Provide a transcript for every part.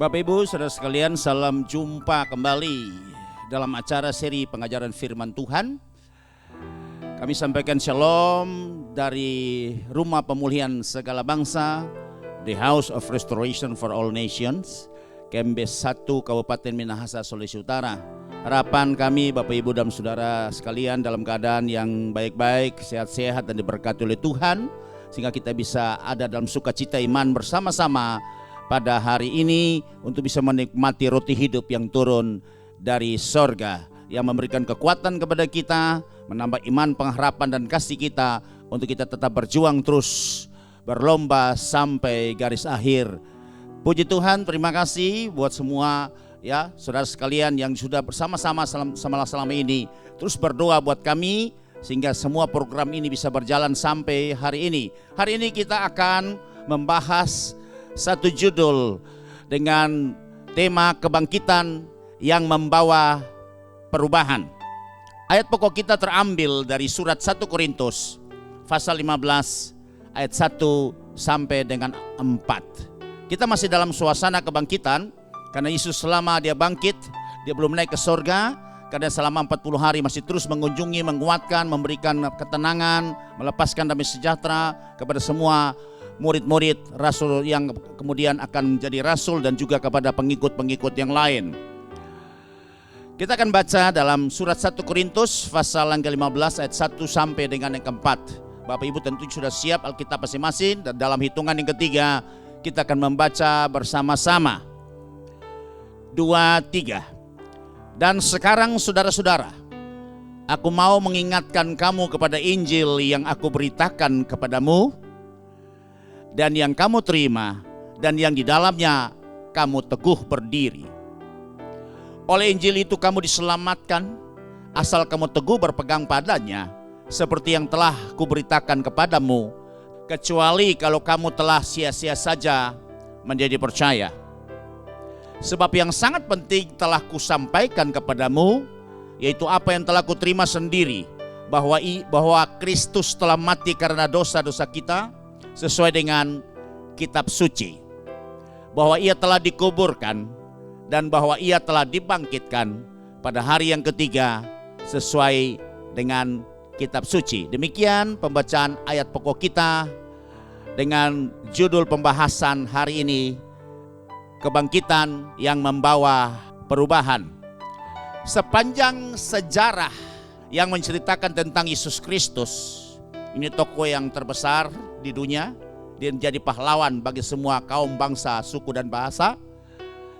Bapak Ibu, saudara sekalian, salam jumpa kembali dalam acara seri pengajaran firman Tuhan. Kami sampaikan shalom dari Rumah Pemulihan Segala Bangsa, The House of Restoration for All Nations, KMB 1 Kabupaten Minahasa, Sulawesi Utara. Harapan kami Bapak Ibu dan saudara sekalian dalam keadaan yang baik-baik, sehat-sehat dan diberkati oleh Tuhan, sehingga kita bisa ada dalam sukacita iman bersama-sama pada hari ini untuk bisa menikmati roti hidup yang turun dari sorga, yang memberikan kekuatan kepada kita, menambah iman, pengharapan dan kasih kita untuk kita tetap berjuang terus, berlomba sampai garis akhir. Puji Tuhan, terima kasih buat semua ya saudara sekalian yang sudah bersama-sama selama ini terus berdoa buat kami sehingga semua program ini bisa berjalan sampai hari ini. Hari ini kita akan membahas satu judul dengan tema kebangkitan yang membawa perubahan. Ayat pokok kita terambil dari surat 1 Korintus pasal 15 ayat 1 sampai dengan 4. Kita masih dalam suasana kebangkitan karena Yesus selama dia bangkit, dia belum naik ke sorga, karena selama 40 hari masih terus mengunjungi, menguatkan, memberikan ketenangan, melepaskan damai sejahtera kepada semua murid-murid rasul yang kemudian akan menjadi rasul dan juga kepada pengikut-pengikut yang lain. Kita akan baca dalam surat 1 Korintus pasal yang ke-15 ayat 1 sampai dengan yang ke-4. Bapak Ibu tentu sudah siap Alkitab masing-masing, dan dalam hitungan yang ketiga kita akan membaca bersama-sama. 2, 3. Dan sekarang saudara-saudara, aku mau mengingatkan kamu kepada Injil yang aku beritakan kepadamu dan yang kamu terima dan yang di dalamnya kamu teguh berdiri. Oleh Injil itu kamu diselamatkan asal kamu teguh berpegang padanya, seperti yang telah kuberitakan kepadamu, kecuali kalau kamu telah sia-sia saja menjadi percaya. Sebab yang sangat penting telah kusampaikan kepadamu, yaitu apa yang telah kuterima sendiri, bahwa Kristus telah mati karena dosa-dosa kita sesuai dengan kitab suci, bahwa ia telah dikuburkan dan bahwa ia telah dibangkitkan pada hari yang ketiga sesuai dengan kitab suci. Demikian pembacaan ayat pokok kita dengan judul pembahasan hari ini, kebangkitan yang membawa perubahan. Sepanjang sejarah yang menceritakan tentang Yesus Kristus, ini tokoh yang terbesar di dunia, dia menjadi pahlawan bagi semua kaum, bangsa, suku dan bahasa.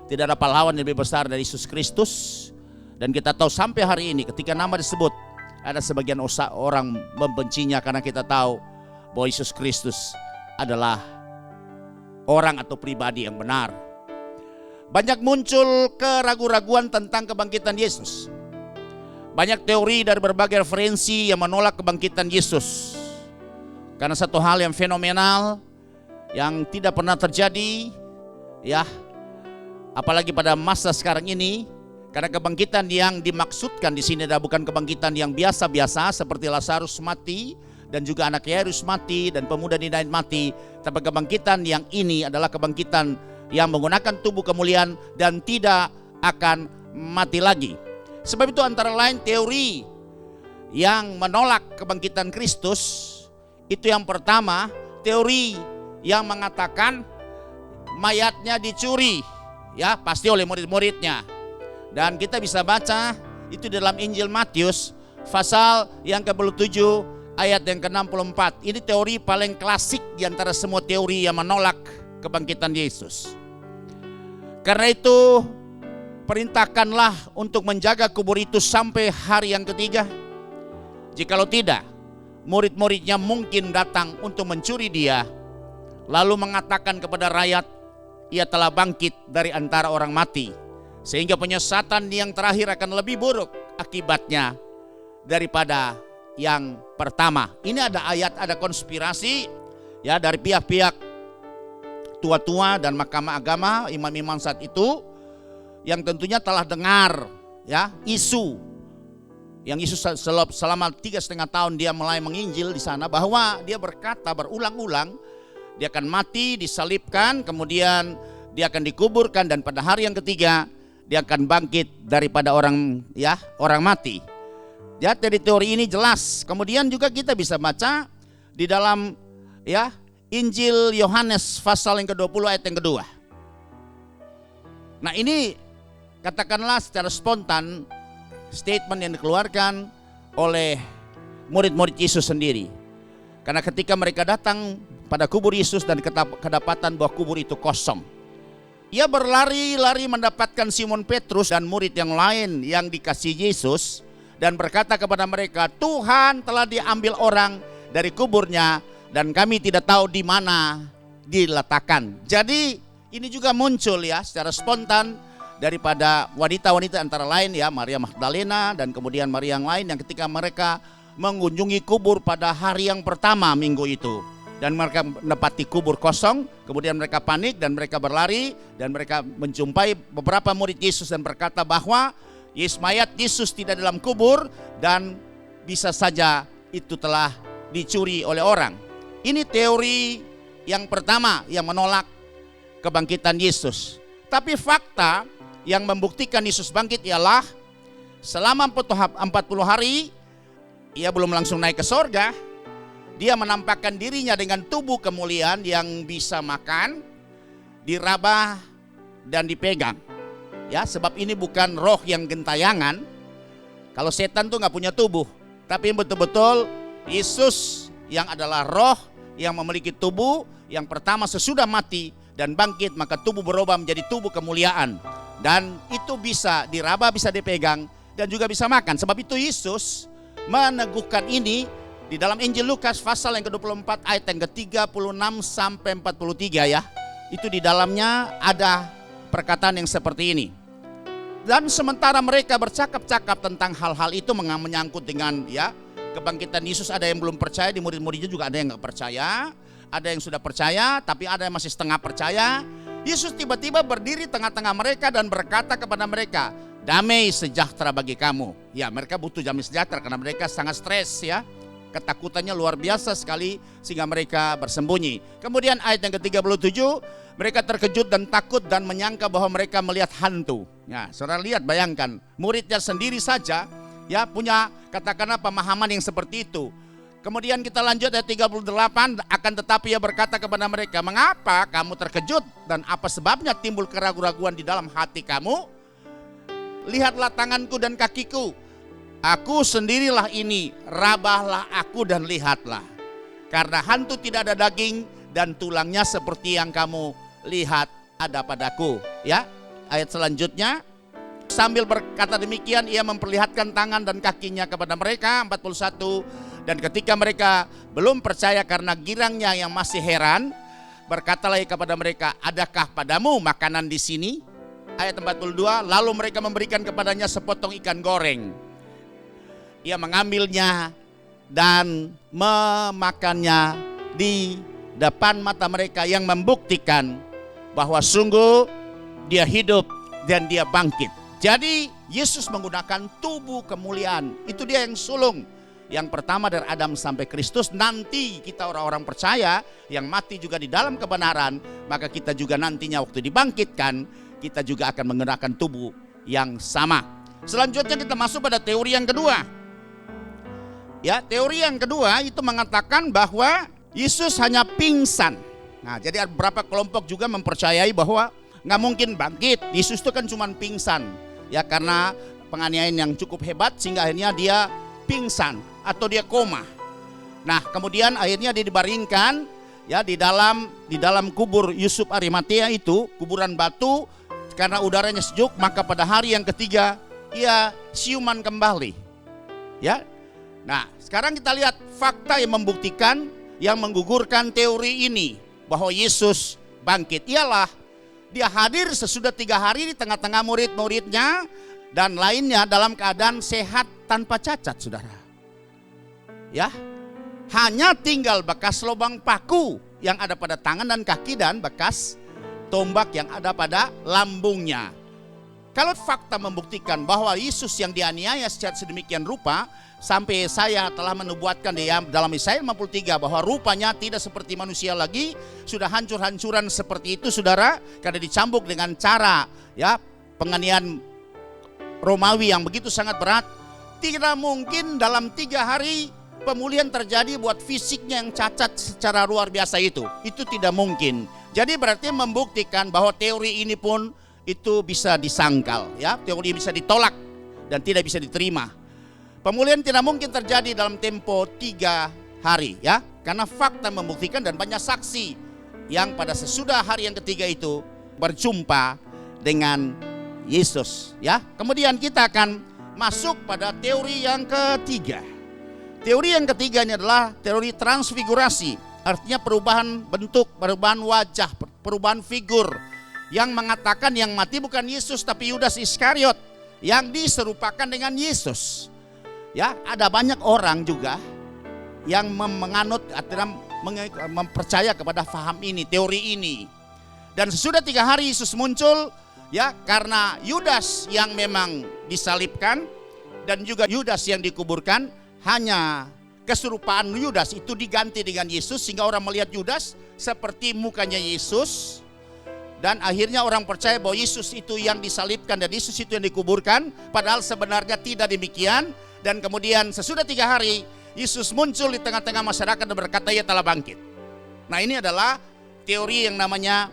Tidak ada pahlawan yang lebih besar dari Yesus Kristus. Dan kita tahu sampai hari ini ketika nama disebut, ada sebagian orang membencinya karena kita tahu bahwa Yesus Kristus adalah orang atau pribadi yang benar. Banyak muncul keraguan-raguan tentang kebangkitan Yesus. Banyak teori dari berbagai referensi yang menolak kebangkitan Yesus. Karena satu hal yang fenomenal yang tidak pernah terjadi ya, apalagi pada masa sekarang ini, karena kebangkitan yang dimaksudkan di sini adalah bukan kebangkitan yang biasa-biasa seperti Lazarus mati dan juga anak Yairus mati dan pemuda Nain mati, tapi kebangkitan yang ini adalah kebangkitan yang menggunakan tubuh kemuliaan dan tidak akan mati lagi. Sebab itu antara lain teori yang menolak kebangkitan Kristus, itu yang pertama, teori yang mengatakan mayatnya dicuri, ya pasti oleh murid-muridnya. Dan kita bisa baca itu dalam Injil Matius pasal yang ke-27 ayat yang ke-64. Ini teori paling klasik di antara semua teori yang menolak kebangkitan Yesus. Karena itu perintahkanlah untuk menjaga kubur itu sampai hari yang ketiga. Jikalau tidak, murid-muridnya mungkin datang untuk mencuri dia, lalu mengatakan kepada rakyat, ia telah bangkit dari antara orang mati, sehingga penyesatan yang terakhir akan lebih buruk akibatnya daripada yang pertama. Ini ada ayat, ada konspirasi ya dari pihak-pihak tua-tua dan mahkamah agama, imam-imam saat itu, yang tentunya telah dengar ya isu yang Yesus selama 3,5 tahun dia mulai menginjil di sana, bahwa dia berkata berulang-ulang dia akan mati, disalibkan, kemudian dia akan dikuburkan, dan pada hari yang ketiga dia akan bangkit daripada orang mati. Ya, dari teori ini jelas. Kemudian juga kita bisa baca di dalam Injil Yohanes pasal yang ke-20 ayat yang kedua. Nah, ini katakanlah secara spontan statement yang dikeluarkan oleh murid-murid Yesus sendiri. Karena ketika mereka datang pada kubur Yesus dan kedapatan bahwa kubur itu kosong, ia berlari-lari mendapatkan Simon Petrus dan murid yang lain yang dikasihi Yesus dan berkata kepada mereka, "Tuhan telah diambil orang dari kuburnya dan kami tidak tahu di mana diletakkan." Jadi ini juga muncul secara spontan daripada wanita-wanita antara lain Maria Magdalena dan kemudian Maria yang lain yang ketika mereka mengunjungi kubur pada hari yang pertama minggu itu. Dan mereka mendapati kubur kosong, kemudian mereka panik dan mereka berlari dan mereka menjumpai beberapa murid Yesus dan berkata bahwa mayat Yesus tidak dalam kubur dan bisa saja itu telah dicuri oleh orang. Ini teori yang pertama yang menolak kebangkitan Yesus. Tapi fakta yang membuktikan Yesus bangkit ialah selama 40 hari ia belum langsung naik ke sorga. Dia menampakkan dirinya dengan tubuh kemuliaan yang bisa makan, diraba dan dipegang. Ya, sebab ini bukan roh yang gentayangan. Kalau setan tuh nggak punya tubuh, tapi betul-betul Yesus yang adalah roh yang memiliki tubuh yang pertama sesudah mati dan bangkit, maka tubuh berubah menjadi tubuh kemuliaan. Dan itu bisa diraba, bisa dipegang dan juga bisa makan. Sebab itu Yesus meneguhkan ini di dalam Injil Lukas pasal yang ke-24 ayat yang ke-36 sampai 43 ya. Itu di dalamnya ada perkataan yang seperti ini. Dan sementara mereka bercakap-cakap tentang hal-hal itu menyangkut dengan kebangkitan Yesus, ada yang belum percaya, di murid-muridnya juga ada yang nggak percaya, ada yang sudah percaya tapi ada yang masih setengah percaya. Yesus tiba-tiba berdiri tengah-tengah mereka dan berkata kepada mereka, "Damai sejahtera bagi kamu." Ya, mereka butuh damai sejahtera karena mereka sangat stres ketakutannya luar biasa sekali sehingga mereka bersembunyi. Kemudian ayat yang ke-37, mereka terkejut dan takut dan menyangka bahwa mereka melihat hantu. Ya, saudara lihat, bayangkan, muridnya sendiri saja punya katakanlah pemahaman yang seperti itu. Kemudian kita lanjut ayat 38, akan tetapi ia berkata kepada mereka, "Mengapa kamu terkejut dan apa sebabnya timbul keraguan-raguan di dalam hati kamu? Lihatlah tanganku dan kakiku. Aku sendirilah ini, rabahlah aku dan lihatlah. Karena hantu tidak ada daging dan tulangnya seperti yang kamu lihat ada padaku." Ya, ayat selanjutnya, sambil berkata demikian ia memperlihatkan tangan dan kakinya kepada mereka. 41, dan ketika mereka belum percaya karena girangnya yang masih heran, berkatalah ia kepada mereka, "Adakah padamu makanan di sini?" Ayat 42, lalu mereka memberikan kepadanya sepotong ikan goreng. Ia mengambilnya dan memakannya di depan mata mereka yang membuktikan bahwa sungguh dia hidup dan dia bangkit. Jadi Yesus menggunakan tubuh kemuliaan. Itu dia yang sulung. Yang pertama dari Adam sampai Kristus. Nanti kita orang-orang percaya yang mati juga di dalam kebenaran, maka kita juga nantinya waktu dibangkitkan, kita juga akan menggunakan tubuh yang sama. Selanjutnya kita masuk pada teori yang kedua. Ya, teori yang kedua itu mengatakan bahwa Yesus hanya pingsan. Nah, jadi ada beberapa kelompok juga mempercayai bahwa nggak mungkin bangkit. Yesus itu kan cuma pingsan. Ya, karena penganiayaan yang cukup hebat sehingga akhirnya dia pingsan atau dia koma. Nah, kemudian akhirnya dia dibaringkan di dalam kubur Yusuf Arimatea itu, kuburan batu, karena udaranya sejuk, maka pada hari yang ketiga ia siuman kembali. Ya. Nah, sekarang kita lihat fakta yang membuktikan, yang menggugurkan teori ini bahwa Yesus bangkit. Ialah dia hadir sesudah 3 hari di tengah-tengah murid-muridnya dan lainnya dalam keadaan sehat tanpa cacat, saudara. Ya, hanya tinggal bekas lubang paku yang ada pada tangan dan kaki dan bekas tombak yang ada pada lambungnya. Kalau fakta membuktikan bahwa Yesus yang dianiaya secara sedemikian rupa sampai saya telah menubuatkan dia dalam Yesaya 53 bahwa rupanya tidak seperti manusia lagi, sudah hancur-hancuran seperti itu saudara, karena dicambuk dengan cara ya penganiayaan Romawi yang begitu sangat berat. Tidak mungkin dalam 3 hari pemulihan terjadi buat fisiknya yang cacat secara luar biasa itu tidak mungkin. Jadi berarti membuktikan bahwa teori ini pun itu bisa disangkal ya, teori bisa ditolak dan tidak bisa diterima. Pemulihan tidak mungkin terjadi dalam tempo 3 hari ya, karena fakta membuktikan dan banyak saksi yang pada sesudah hari yang ketiga itu berjumpa dengan Yesus ya. Kemudian kita akan masuk pada teori yang ketiga. Teori yang ketiga ini adalah teori transfigurasi, artinya perubahan bentuk, perubahan wajah, perubahan figur, yang mengatakan yang mati bukan Yesus tapi Yudas Iskariot yang diserupakan dengan Yesus. Ya, ada banyak orang juga yang menganut atau mempercaya kepada faham ini, teori ini. Dan sesudah 3 hari Yesus muncul ya, karena Yudas yang memang disalibkan dan juga Yudas yang dikuburkan, hanya keserupaan Yudas itu diganti dengan Yesus sehingga orang melihat Yudas seperti mukanya Yesus. Dan akhirnya orang percaya bahwa Yesus itu yang disalibkan dan Yesus itu yang dikuburkan, padahal sebenarnya tidak demikian. Dan kemudian sesudah 3 hari Yesus muncul di tengah-tengah masyarakat dan berkata ia telah bangkit. Nah, ini adalah teori yang namanya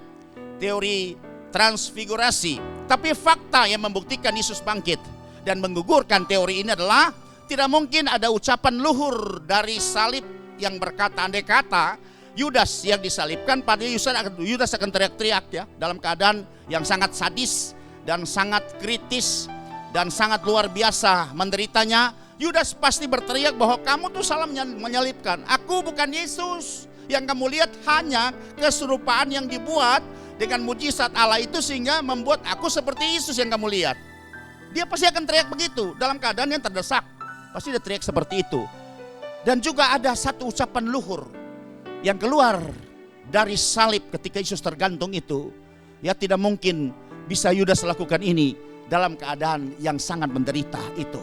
teori transfigurasi. Tapi fakta yang membuktikan Yesus bangkit dan menggugurkan teori ini adalah tidak mungkin ada ucapan luhur dari salib yang berkata, andai kata Yudas yang disalibkan, pada Yudas akan teriak-teriak ya, dalam keadaan yang sangat sadis dan sangat kritis dan sangat luar biasa menderitanya. Yudas pasti berteriak bahwa kamu tuh salah menyalibkan, aku bukan Yesus. Yang kamu lihat hanya keserupaan yang dibuat dengan mujizat Allah itu sehingga membuat aku seperti Yesus yang kamu lihat. Dia pasti akan teriak begitu dalam keadaan yang terdesak. Pasti dia teriak seperti itu. Dan juga ada satu ucapan luhur yang keluar dari salib ketika Yesus tergantung itu. Ya, tidak mungkin bisa Yudas lakukan ini dalam keadaan yang sangat menderita itu.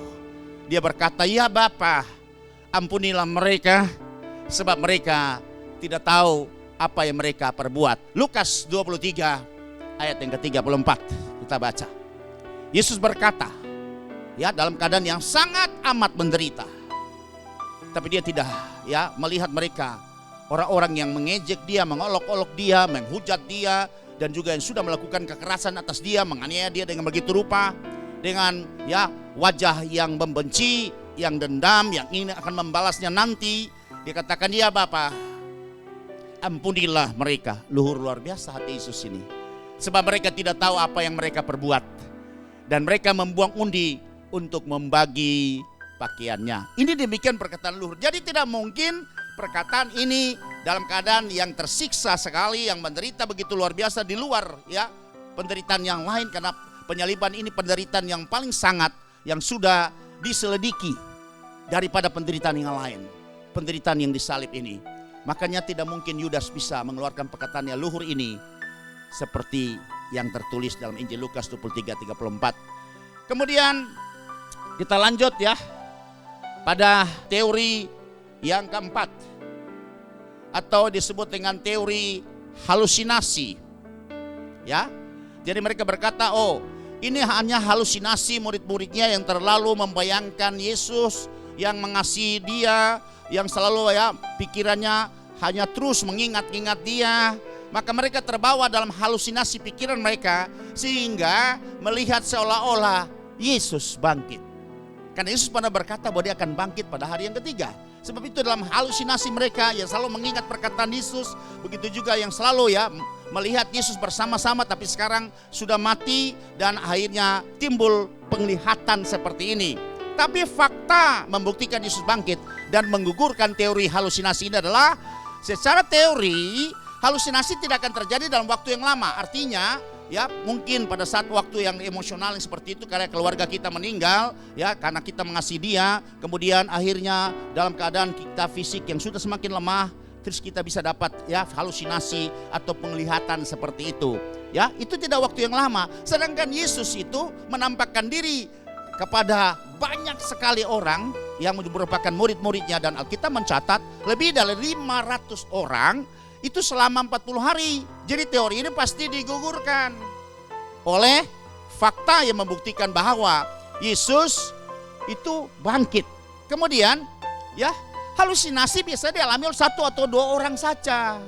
Dia berkata, ya Bapa, ampunilah mereka sebab mereka tidak tahu apa yang mereka perbuat. Lukas 23 ayat yang ke-34 kita baca. Yesus berkata, ya dalam keadaan yang sangat amat menderita. Tapi dia tidak ya melihat mereka, orang-orang yang mengejek dia, mengolok-olok dia, menghujat dia, dan juga yang sudah melakukan kekerasan atas dia, menganiaya dia dengan begitu rupa, dengan ya wajah yang membenci, yang dendam, yang ingin akan membalasnya nanti. Dia katakan, ya Bapa, ampunilah mereka. Luhur luar biasa hati Yesus ini. Sebab mereka tidak tahu apa yang mereka perbuat. Dan mereka membuang undi untuk membagi pakaiannya. Ini demikian perkataan luhur. Jadi tidak mungkin perkataan ini dalam keadaan yang tersiksa sekali, yang menderita begitu luar biasa di luar ya penderitaan yang lain, karena penyaliban ini penderitaan yang paling sangat yang sudah diselidiki daripada penderitaan yang lain, penderitaan yang disalib ini. Makanya tidak mungkin Yudas bisa mengeluarkan perkataan yang luhur ini seperti yang tertulis dalam Injil Lukas 23:34. Kemudian kita lanjut ya pada teori yang keempat, atau disebut dengan teori halusinasi. Ya. Jadi mereka berkata, oh, ini hanya halusinasi murid-muridnya yang terlalu membayangkan Yesus yang mengasihi dia, yang selalu ya pikirannya hanya terus mengingat-ingat dia. Maka mereka terbawa dalam halusinasi pikiran mereka sehingga melihat seolah-olah Yesus bangkit. Karena Yesus pernah berkata bahwa dia akan bangkit pada hari yang ketiga. Sebab itu dalam halusinasi mereka yang selalu mengingat perkataan Yesus, begitu juga yang selalu ya melihat Yesus bersama-sama tapi sekarang sudah mati, dan akhirnya timbul penglihatan seperti ini. Tapi fakta membuktikan Yesus bangkit dan menggugurkan teori halusinasi ini adalah, secara teori halusinasi tidak akan terjadi dalam waktu yang lama. Artinya ya mungkin pada saat waktu yang emosional yang seperti itu, karena keluarga kita meninggal ya karena kita mengasihi dia, kemudian akhirnya dalam keadaan kita fisik yang sudah semakin lemah, terus kita bisa dapat ya halusinasi atau penglihatan seperti itu. Ya, itu tidak waktu yang lama. Sedangkan Yesus itu menampakkan diri kepada banyak sekali orang yang merupakan murid-muridnya, dan Alkitab mencatat lebih dari 500 orang itu selama 40 hari. Jadi teori ini pasti digugurkan oleh fakta yang membuktikan bahwa Yesus itu bangkit. Kemudian ya, halusinasi biasa dialami oleh 1 atau 2 orang saja.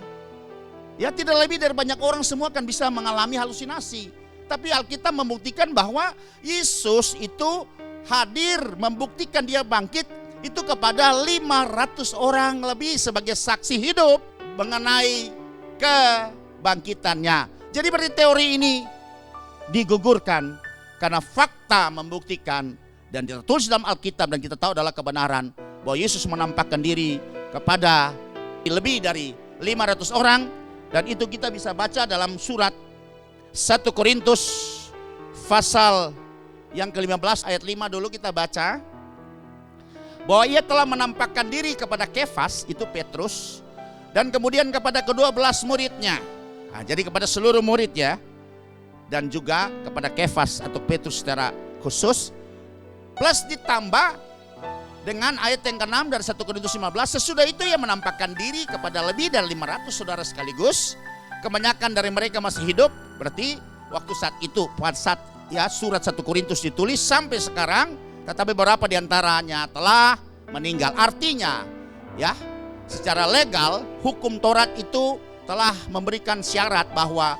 Ya, tidak lebih dari banyak orang semua akan bisa mengalami halusinasi. Tapi Alkitab membuktikan bahwa Yesus itu hadir membuktikan dia bangkit itu kepada 500 orang lebih sebagai saksi hidup mengenai kebangkitannya. Jadi berarti teori ini digugurkan karena fakta membuktikan dan tertulis dalam Alkitab dan kita tahu adalah kebenaran bahwa Yesus menampakkan diri kepada lebih dari 500 orang, dan itu kita bisa baca dalam surat 1 Korintus pasal yang ke-15 ayat 5 dulu kita baca. Bahwa ia telah menampakkan diri kepada Kefas, itu Petrus, dan kemudian kepada ke-12 muridnya. Nah, jadi kepada seluruh murid ya, dan juga kepada Kefas atau Petrus secara khusus. Plus ditambah dengan ayat yang ke-6 dari 1 Korintus 15, sesudah itu ia menampakkan diri kepada lebih dari 500 saudara sekaligus. Kebanyakan dari mereka masih hidup, berarti waktu saat itu, pada saat ya surat 1 Korintus ditulis sampai sekarang, tetapi beberapa diantaranya telah meninggal. Artinya ya, secara legal hukum Taurat itu telah memberikan syarat bahwa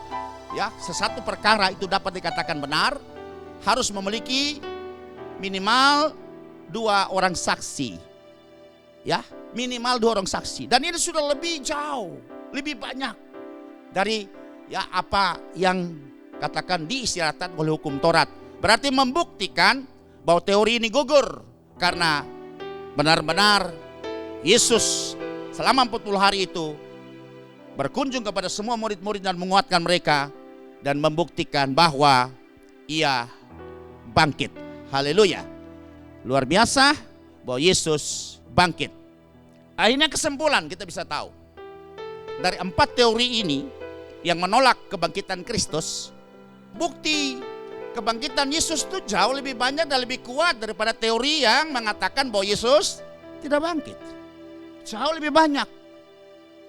ya sesuatu perkara itu dapat dikatakan benar harus memiliki minimal 2 orang saksi. Ya, minimal 2 orang saksi. Dan ini sudah lebih jauh, lebih banyak dari ya apa yang katakan diisyaratkan oleh hukum Taurat. Berarti membuktikan bahwa teori ini gugur karena benar-benar Yesus selama 40 hari itu berkunjung kepada semua murid-murid dan menguatkan mereka dan membuktikan bahwa ia bangkit. Haleluya. Luar biasa bahwa Yesus bangkit. Akhirnya kesimpulan kita bisa tahu dari 4 teori ini yang menolak kebangkitan Kristus, bukti kebangkitan Yesus itu jauh lebih banyak dan lebih kuat daripada teori yang mengatakan bahwa Yesus tidak bangkit. Jauh lebih banyak,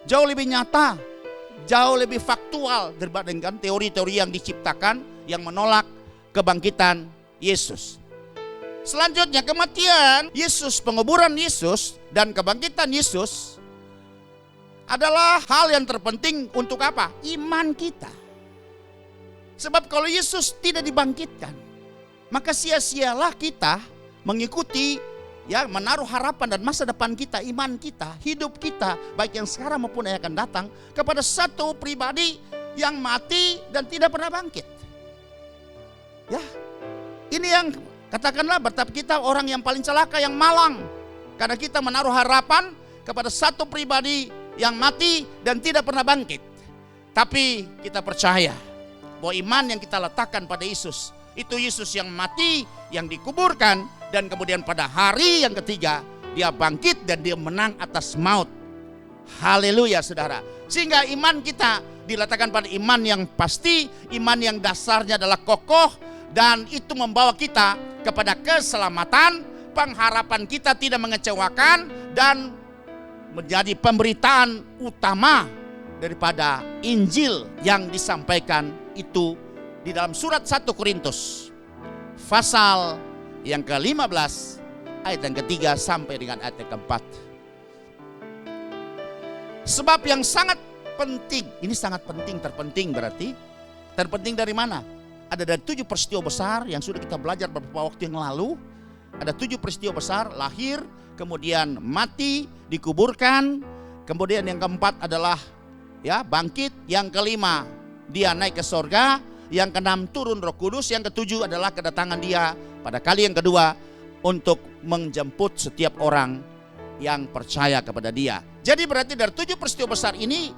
jauh lebih nyata, jauh lebih faktual dibandingkan teori-teori yang diciptakan yang menolak kebangkitan Yesus. Selanjutnya kematian Yesus, penguburan Yesus dan kebangkitan Yesus adalah hal yang terpenting untuk apa? Iman kita. Sebab kalau Yesus tidak dibangkitkan, maka sia-sialah kita mengikuti ya, menaruh harapan dan masa depan kita, iman kita, hidup kita, baik yang sekarang maupun yang akan datang, kepada satu pribadi yang mati dan tidak pernah bangkit. Ya, ini yang katakanlah bertapa kita orang yang paling celaka, yang malang, karena kita menaruh harapan kepada satu pribadi yang mati dan tidak pernah bangkit. Tapi kita percaya bahwa iman yang kita letakkan pada Yesus, itu Yesus yang mati, yang dikuburkan, dan kemudian pada hari yang ketiga dia bangkit dan dia menang atas maut. Haleluya saudara. Sehingga iman kita diletakkan pada iman yang pasti, iman yang dasarnya adalah kokoh, dan itu membawa kita kepada keselamatan. Pengharapan kita tidak mengecewakan dan menjadi pemberitaan utama daripada Injil yang disampaikan itu di dalam surat 1 Korintus pasal yang ke-15 ayat yang ke-3 sampai dengan ayat yang ke-4. Sebab yang sangat penting, ini sangat penting, terpenting berarti. Terpenting dari mana? Ada dari 7 peristiwa besar yang sudah kita belajar beberapa waktu yang lalu. Ada 7 peristiwa besar, lahir, kemudian mati, dikuburkan, kemudian yang keempat adalah ya bangkit, yang kelima dia naik ke sorga, yang keenam turun Roh Kudus, yang ketujuh adalah kedatangan dia pada kali yang kedua untuk menjemput setiap orang yang percaya kepada dia. Jadi berarti dari 7 peristiwa besar ini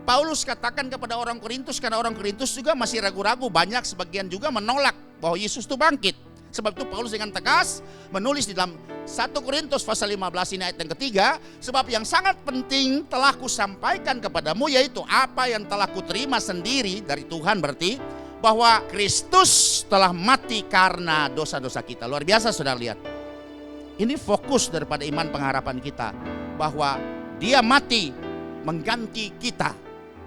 Paulus katakan kepada orang Korintus, karena orang Korintus juga masih ragu-ragu, banyak sebagian juga menolak bahwa Yesus itu bangkit. Sebab itu Paulus dengan tegas menulis di dalam 1 Korintus pasal 15 ini ayat yang ketiga, sebab yang sangat penting telah kusampaikan kepadamu, yaitu apa yang telah kuterima sendiri dari Tuhan, berarti bahwa Kristus telah mati karena dosa-dosa kita. Luar biasa saudara lihat. Ini fokus daripada iman pengharapan kita, bahwa dia mati mengganti kita.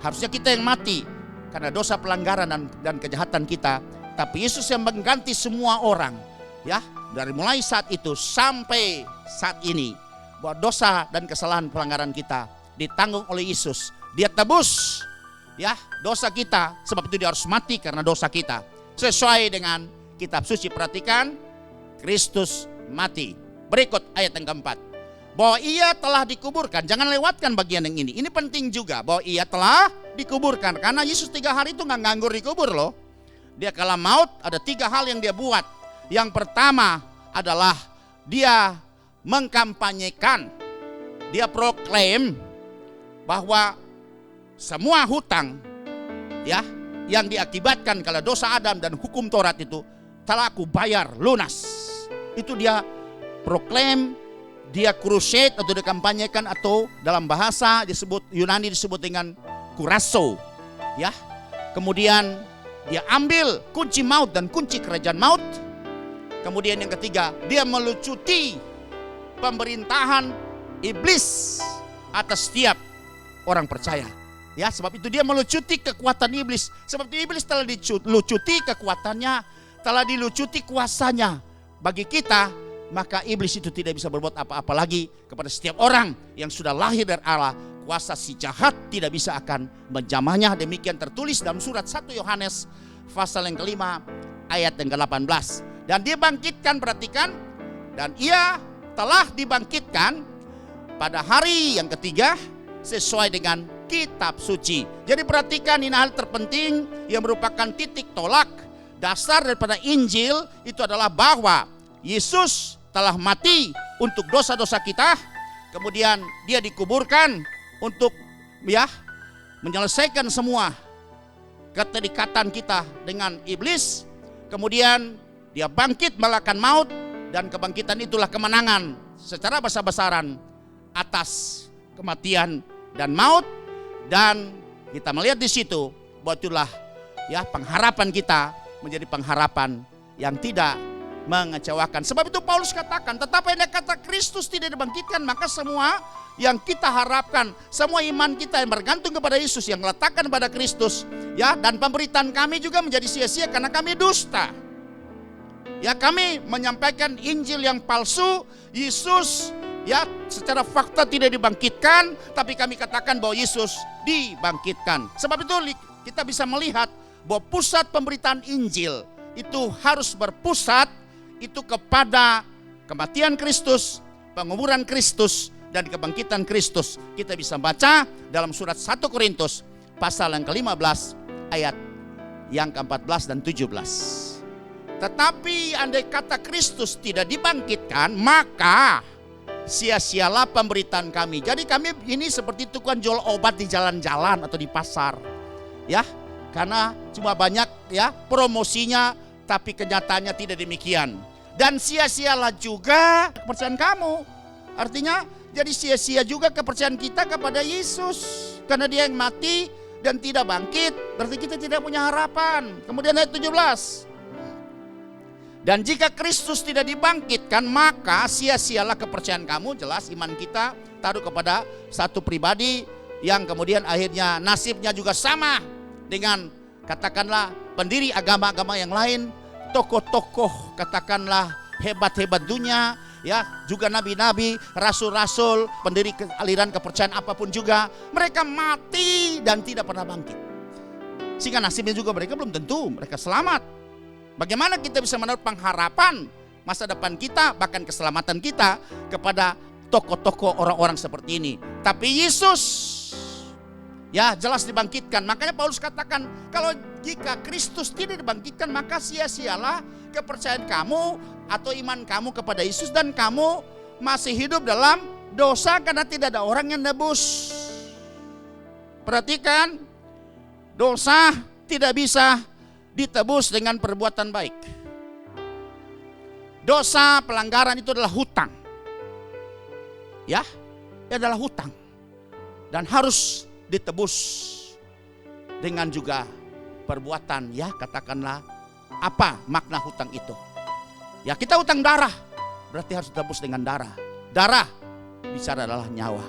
Harusnya kita yang mati karena dosa pelanggaran dan kejahatan kita, tapi Yesus yang mengganti semua orang. Ya, dari mulai saat itu sampai saat ini, bahwa dosa dan kesalahan pelanggaran kita ditanggung oleh Yesus. Dia tebus ya dosa kita, sebab itu dia harus mati karena dosa kita. Sesuai dengan kitab suci, perhatikan, Kristus mati. Berikut ayat yang keempat, bahwa ia telah dikuburkan. Jangan lewatkan bagian yang ini penting juga, bahwa ia telah dikuburkan. Karena Yesus 3 hari itu gak nganggur dikubur loh. Dia kala maut ada 3 hal yang dia buat. Yang pertama adalah dia mengkampanyekan, dia proklaim bahwa semua hutang ya yang diakibatkan kalau dosa Adam dan hukum Taurat itu telah aku bayar lunas. Itu dia proklaim, dia crusade atau dikampanyekan, atau dalam bahasa disebut Yunani disebut dengan kuraso ya. Kemudian dia ambil kunci maut dan kunci kerajaan maut. Kemudian yang ketiga, dia melucuti pemerintahan iblis atas setiap orang percaya. Ya, sebab itu dia melucuti kekuatan iblis. Sebab itu iblis telah dilucuti kekuatannya, telah dilucuti kuasanya. Bagi kita, maka iblis itu tidak bisa berbuat apa-apa lagi kepada setiap orang yang sudah lahir dari Allah. Kuasa si jahat tidak bisa akan menjamahnya. Demikian tertulis dalam surat 1 Yohanes pasal yang kelima ayat yang ke-18. Dan dia bangkitkan, perhatikan, dan ia telah dibangkitkan pada hari yang ketiga sesuai dengan kitab suci. Jadi perhatikan, ini hal terpenting yang merupakan titik tolak dasar daripada Injil, itu adalah bahwa Yesus telah mati untuk dosa-dosa kita. Kemudian dia dikuburkan untuk ya menyelesaikan semua keterikatan kita dengan iblis. Kemudian dia bangkit mengalahkan maut, dan kebangkitan itulah kemenangan secara besar-besaran atas kematian dan maut. Dan kita melihat di situ bahwa itulah ya pengharapan kita menjadi pengharapan yang tidak mengecewakan. Sebab itu Paulus katakan, tetapi andai kata Kristus tidak dibangkitkan, maka semua yang kita harapkan, semua iman kita yang bergantung kepada Yesus, yang meletakkan pada Kristus ya, dan pemberitaan kami juga menjadi sia-sia karena kami dusta. Ya, kami menyampaikan Injil yang palsu. Yesus ya secara fakta tidak dibangkitkan, tapi kami katakan bahwa Yesus dibangkitkan. Sebab itu kita bisa melihat bahwa pusat pemberitaan Injil itu harus berpusat itu kepada kematian Kristus, penguburan Kristus, dan kebangkitan Kristus. Kita bisa baca dalam surat 1 Korintus pasal yang ke-15 ayat yang ke-14 dan 17. Tetapi andai kata Kristus tidak dibangkitkan, maka sia-sialah pemberitaan kami. Jadi kami ini seperti tukang jual obat di jalan-jalan atau di pasar. Ya, karena cuma banyak ya promosinya, tapi kenyataannya tidak demikian. Dan sia-sialah juga kepercayaan kamu. Artinya jadi sia-sia juga kepercayaan kita kepada Yesus. Karena dia yang mati dan tidak bangkit, berarti kita tidak punya harapan. Kemudian ayat 17. Dan jika Kristus tidak dibangkitkan, maka sia-sialah kepercayaan kamu. Jelas iman kita taruh kepada satu pribadi yang kemudian akhirnya nasibnya juga sama dengan katakanlah pendiri agama-agama yang lain, tokoh-tokoh katakanlah hebat-hebat dunia, ya juga nabi-nabi, rasul-rasul, pendiri aliran kepercayaan apapun juga, mereka mati dan tidak pernah bangkit. Sehingga nasibnya juga mereka belum tentu mereka selamat. Bagaimana kita bisa menaruh pengharapan masa depan kita, bahkan keselamatan kita kepada tokoh-tokoh orang-orang seperti ini? Tapi Yesus ya jelas dibangkitkan. Makanya Paulus katakan, kalau jika Kristus tidak dibangkitkan, maka sia-sialah kepercayaan kamu atau iman kamu kepada Yesus, dan kamu masih hidup dalam dosa karena tidak ada orang yang nebus. Perhatikan, dosa tidak bisa ditebus dengan perbuatan baik. Dosa pelanggaran itu adalah hutang. Ya, itu adalah hutang. Dan harus ditebus dengan juga perbuatan, ya katakanlah apa makna hutang itu. Ya, kita hutang darah. berarti harus ditebus dengan darah. Darah bicara adalah nyawa.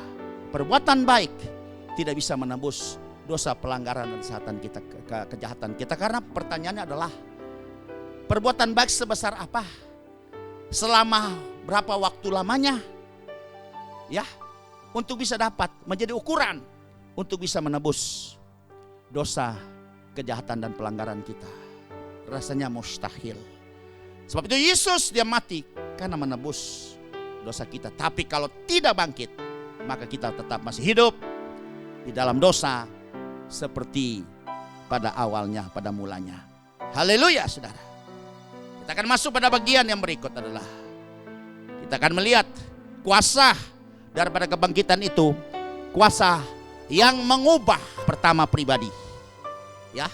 Perbuatan baik tidak bisa menembus dosa, pelanggaran dan kejahatan kita. Karena pertanyaannya adalah, perbuatan baik sebesar apa? Selama berapa waktu lamanya? Ya, untuk bisa dapat menjadi ukuran untuk bisa menebus dosa, kejahatan dan pelanggaran kita. Rasanya mustahil. Sebab itu Yesus dia mati karena menebus dosa kita. Tapi kalau tidak bangkit, maka kita tetap masih hidup di dalam dosa seperti pada awalnya, pada mulanya. Haleluya, saudara. Kita akan masuk pada bagian yang berikut adalah kita akan melihat kuasa daripada kebangkitan itu, kuasa yang mengubah pertama pribadi. Ya.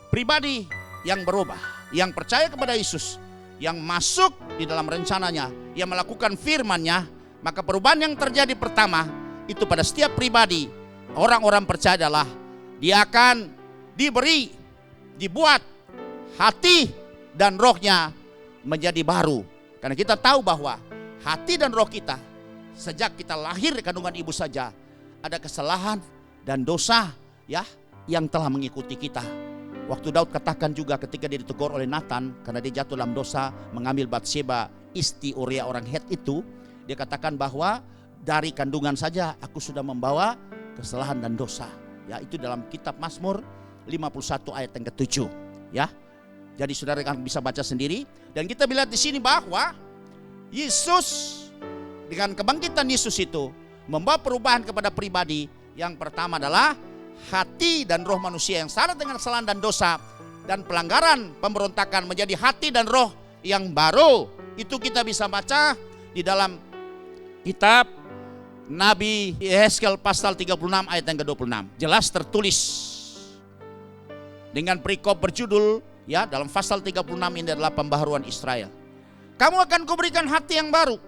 Pribadi yang berubah, yang percaya kepada Yesus, yang masuk di dalam rencananya, yang melakukan firman-Nya, maka perubahan yang terjadi pertama itu pada setiap pribadi, orang-orang percaya adalah dia akan dibuat hati dan rohnya menjadi baru. Karena kita tahu bahwa hati dan roh kita sejak kita lahir di kandungan ibu saja ada kesalahan dan dosa ya yang telah mengikuti kita. Waktu Daud katakan juga ketika dia ditegur oleh Nathan karena dia jatuh dalam dosa mengambil Batseba istri Uria orang Het itu, dia katakan bahwa dari kandungan saja aku sudah membawa kesalahan dan dosa. Ya, itu dalam kitab Mazmur 51 ayat yang ke-7 ya. Jadi saudara akan bisa baca sendiri, dan kita melihat di sini bahwa Yesus dengan kebangkitan Yesus itu membawa perubahan kepada pribadi. Yang pertama adalah hati dan roh manusia yang syarat dengan kesalahan dan dosa dan pelanggaran pemberontakan menjadi hati dan roh yang baru. Itu kita bisa baca di dalam kitab Nabi Yehezkiel pasal 36 ayat yang ke-26. Jelas tertulis dengan perikop berjudul ya, dalam pasal 36 ini adalah pembaharuan Israel. Kamu akan kuberikan hati yang baru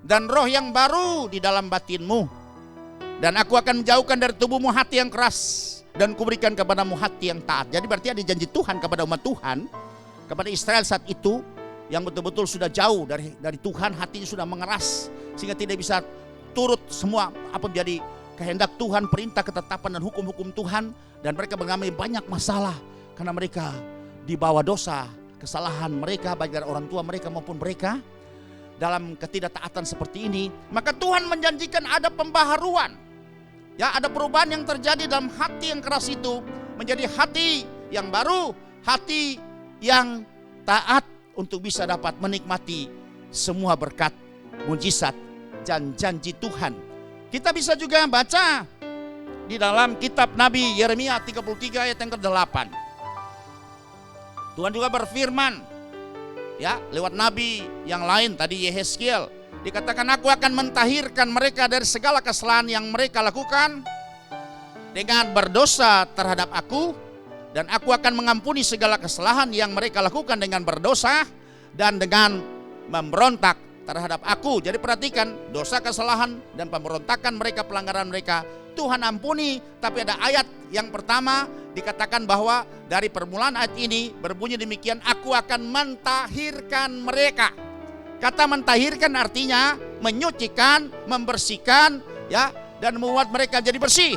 dan roh yang baru di dalam batinmu, dan aku akan menjauhkan dari tubuhmu hati yang keras dan kuberikan kepadamu hati yang taat. Jadi berarti ada janji Tuhan kepada umat Tuhan, kepada Israel saat itu yang betul-betul sudah jauh dari Tuhan, hatinya sudah mengeras sehingga tidak bisa turut semua apa menjadi kehendak Tuhan, perintah, ketetapan dan hukum-hukum Tuhan, dan mereka mengalami banyak masalah karena mereka di bawah dosa, kesalahan mereka baik dari orang tua mereka maupun mereka dalam ketidaktaatan seperti ini. Maka Tuhan menjanjikan ada pembaharuan. Ya, ada perubahan yang terjadi dalam hati yang keras itu menjadi hati yang baru, hati yang taat untuk bisa dapat menikmati semua berkat, mujizat dan janji Tuhan. Kita bisa juga baca di dalam kitab Nabi Yeremia 33 ayat yang ke-8. Tuhan juga berfirman ya lewat nabi yang lain tadi Yehezkiel, dikatakan aku akan mentahirkan mereka dari segala kesalahan yang mereka lakukan dengan berdosa terhadap aku, dan aku akan mengampuni segala kesalahan yang mereka lakukan dengan berdosa dan dengan memberontak terhadap aku. Jadi perhatikan, dosa, kesalahan dan pemberontakan mereka, pelanggaran mereka Tuhan ampuni. Tapi ada ayat yang pertama dikatakan bahwa dari permulaan ayat ini berbunyi demikian, aku akan mentahirkan mereka. Kata mentahirkan artinya menyucikan, membersihkan ya, dan membuat mereka jadi bersih.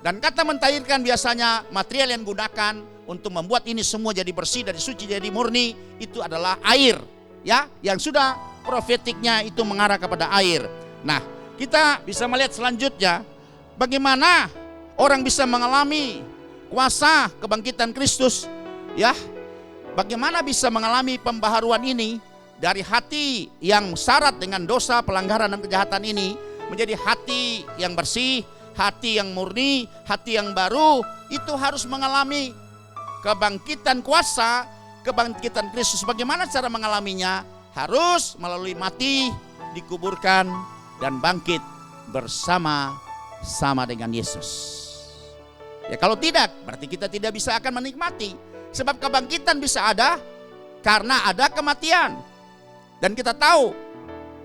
Dan kata mentahirkan biasanya material yang digunakan untuk membuat ini semua jadi bersih, dari suci jadi murni, itu adalah air ya, yang sudah profetiknya itu mengarah kepada air. Nah, kita bisa melihat selanjutnya bagaimana orang bisa mengalami kuasa kebangkitan Kristus ya. Bagaimana bisa mengalami pembaharuan ini dari hati yang syarat dengan dosa, pelanggaran dan kejahatan ini menjadi hati yang bersih, hati yang murni, hati yang baru. Itu harus mengalami kebangkitan kuasa, kebangkitan Kristus. Bagaimana cara mengalaminya? Harus melalui mati, dikuburkan dan bangkit bersama-sama dengan Yesus. Ya, kalau tidak, berarti kita tidak bisa akan menikmati. Sebab kebangkitan bisa ada karena ada kematian. Dan kita tahu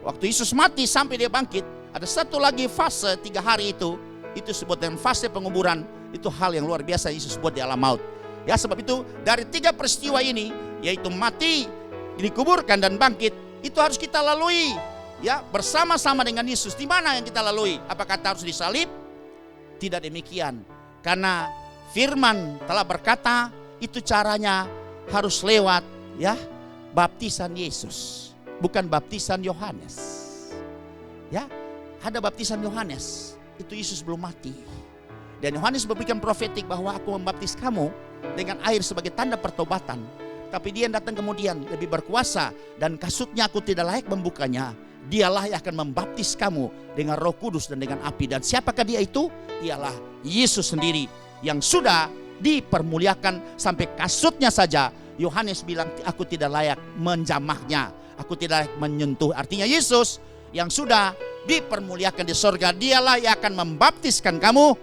waktu Yesus mati sampai dia bangkit, ada satu lagi fase 3 hari itu disebut dengan fase penguburan. Itu hal yang luar biasa Yesus buat di alam maut. Ya, sebab itu dari 3 peristiwa ini, yaitu mati, dikuburkan dan bangkit, Itu harus kita lalui, ya, bersama-sama dengan Yesus. Di mana yang kita lalui? Apakah kita harus disalib? Tidak demikian. Karena firman telah berkata, itu caranya harus lewat, ya, baptisan Yesus, bukan baptisan Yohanes. Ya, ada baptisan Yohanes, itu Yesus belum mati. Dan Yohanes memberikan profetik bahwa aku membaptis kamu dengan air sebagai tanda pertobatan. Tapi dia yang datang kemudian lebih berkuasa, dan kasutnya aku tidak layak membukanya. Dialah yang akan membaptis kamu dengan Roh Kudus dan dengan api. Dan siapakah dia itu? Ialah Yesus sendiri yang sudah dipermuliakan sampai kasutnya saja Yohanes bilang, aku tidak layak menjamahnya, aku tidak layak menyentuh. Artinya Yesus yang sudah dipermuliakan di sorga, dialah yang akan membaptiskan kamu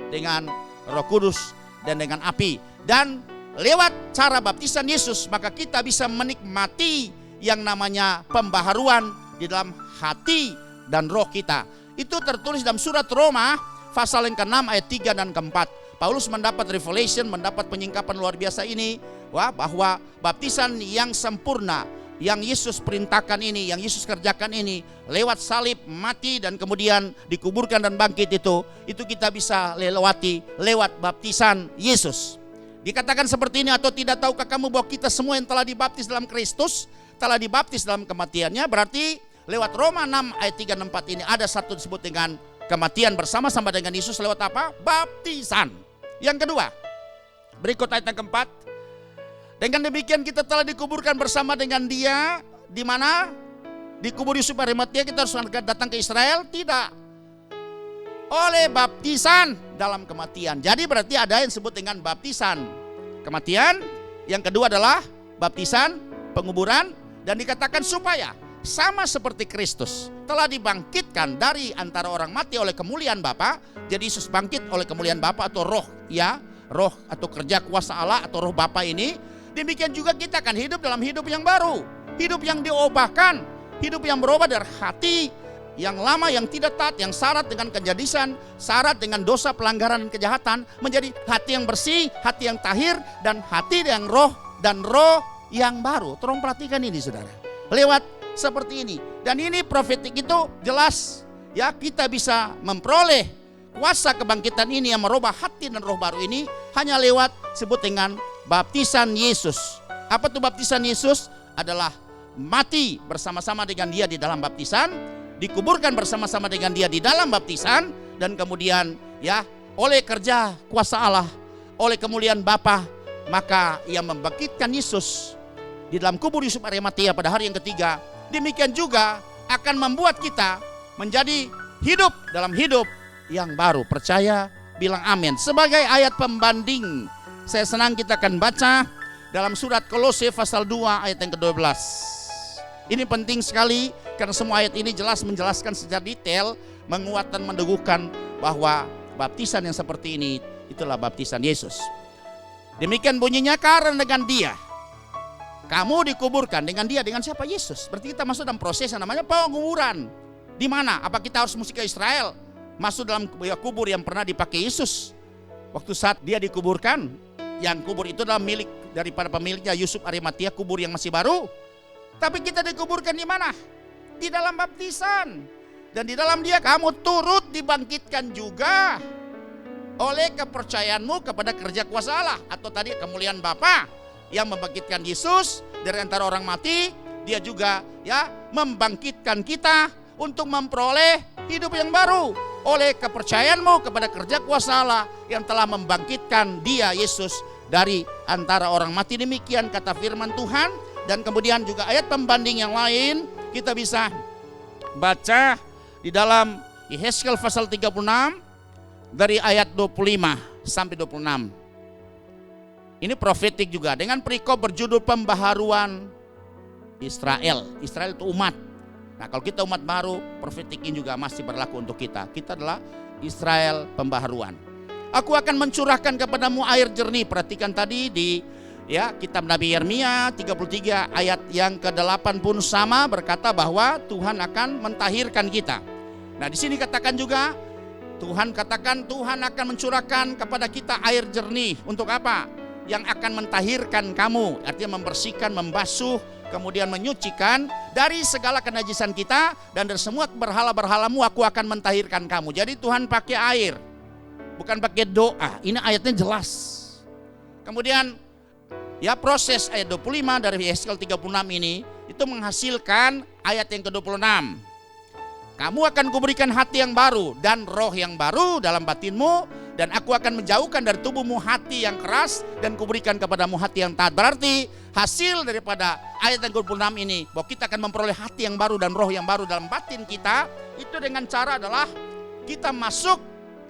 dengan Roh Kudus dan dengan api. Dan lewat cara baptisan Yesus, maka kita bisa menikmati yang namanya pembaharuan di dalam hati dan roh kita. Itu tertulis dalam surat Roma pasal yang ke-6 ayat 3 dan ke-4. Paulus mendapat revelation, mendapat penyingkapan luar biasa ini, bahwa baptisan yang sempurna, yang Yesus perintahkan ini, yang Yesus kerjakan ini, lewat salib, mati, dan kemudian dikuburkan dan bangkit itu kita bisa lewati lewat baptisan Yesus. Dikatakan seperti ini, atau tidak tahukah kamu bahwa kita semua yang telah dibaptis dalam Kristus, telah dibaptis dalam kematiannya. Berarti lewat Roma 6 ayat 3 dan 4 ini ada satu disebut dengan kematian bersama-sama dengan Yesus lewat apa? Baptisan. Yang kedua, berikut ayat yang keempat. Dengan demikian kita telah dikuburkan bersama dengan dia. Di mana? Dikubur Yusuf Arimatea, kita harus datang ke Israel? Tidak. Oleh baptisan dalam kematian. Jadi berarti ada yang disebut dengan baptisan kematian. Yang kedua adalah baptisan penguburan. Dan dikatakan supaya sama seperti Kristus telah dibangkitkan dari antara orang mati oleh kemuliaan Bapa. Jadi Yesus bangkit oleh kemuliaan Bapa atau roh, ya, roh atau kerja kuasa Allah atau roh Bapa ini. Demikian juga kita akan hidup dalam hidup yang baru, hidup yang diubahkan, hidup yang berubah dari hati yang lama, yang tidak taat, yang syarat dengan kejadisan, syarat dengan dosa, pelanggaran, dan kejahatan, menjadi hati yang bersih, hati yang tahir, dan hati yang roh, dan roh yang baru. Tolong perhatikan ini, saudara. Lewat seperti ini. Dan ini profetik itu jelas, ya, kita bisa memperoleh kuasa kebangkitan ini yang merubah hati dan roh baru ini hanya lewat sebut dengan baptisan Yesus. Apa itu baptisan Yesus? Adalah mati bersama-sama dengan dia di dalam baptisan, dikuburkan bersama-sama dengan dia di dalam baptisan, dan kemudian, ya, oleh kerja kuasa Allah, oleh kemuliaan Bapa, maka ia membangkitkan Yesus di dalam kubur Yusuf Arimatea pada hari yang ketiga. Demikian juga akan membuat kita menjadi hidup dalam hidup yang baru. Percaya, bilang amin. Sebagai ayat pembanding, saya senang kita akan baca dalam surat Kolose pasal 2 ayat yang ke-12. Ini penting sekali karena semua ayat ini jelas menjelaskan secara detail, menguatkan, meneguhkan bahwa baptisan yang seperti ini itulah baptisan Yesus. Demikian bunyinya, karena dengan dia kamu dikuburkan. Dengan dia, dengan siapa? Yesus. Berarti kita masuk dalam proses yang namanya penguburan. Di mana? Apa kita harus mesti ke Israel? Masuk dalam kubur yang pernah dipakai Yesus. Waktu saat dia dikuburkan, yang kubur itu adalah milik daripada pemiliknya Yusuf Arimatea, kubur yang masih baru. Tapi kita dikuburkan di mana? Di dalam baptisan. Dan di dalam dia kamu turut dibangkitkan juga oleh kepercayaanmu kepada kerja kuasa Allah, atau tadi kemuliaan Bapa yang membangkitkan Yesus dari antara orang mati. Dia juga, ya, membangkitkan kita untuk memperoleh hidup yang baru oleh kepercayaanmu kepada kerja kuasa Allah yang telah membangkitkan dia, Yesus, dari antara orang mati. Demikian kata firman Tuhan. Dan kemudian juga ayat pembanding yang lain kita bisa baca di dalam Yehezkiel pasal 36 dari ayat 25 sampai 26. Ini profetik juga dengan perikop berjudul pembaharuan Israel. Israel itu umat. Nah, kalau kita umat baru, profetik ini juga masih berlaku untuk kita. Kita adalah Israel pembaharuan. Aku akan mencurahkan kepadamu air jernih. Perhatikan tadi di, ya, kitab Nabi Yeremia 33 ayat yang ke-8 pun sama berkata bahwa Tuhan akan mentahirkan kita. Nah, di sini katakan juga Tuhan katakan Tuhan akan mencurahkan kepada kita air jernih. Untuk apa? Yang akan mentahirkan kamu, artinya membersihkan, membasuh kemudian menyucikan dari segala kenajisan kita, dan dari semua berhala-berhalamu aku akan mentahirkan kamu. Jadi Tuhan pakai air, bukan pakai doa. Ini ayatnya jelas. Kemudian ya proses ayat 25 dari Yeskiel 36 ini itu menghasilkan ayat yang ke-26. Kamu akan kuberikan hati yang baru dan roh yang baru dalam batinmu, dan aku akan menjauhkan dari tubuhmu hati yang keras dan kuberikan kepadamu hati yang taat. Berarti hasil daripada ayat yang ke-26 ini bahwa kita akan memperoleh hati yang baru dan roh yang baru dalam batin kita, itu dengan cara adalah kita masuk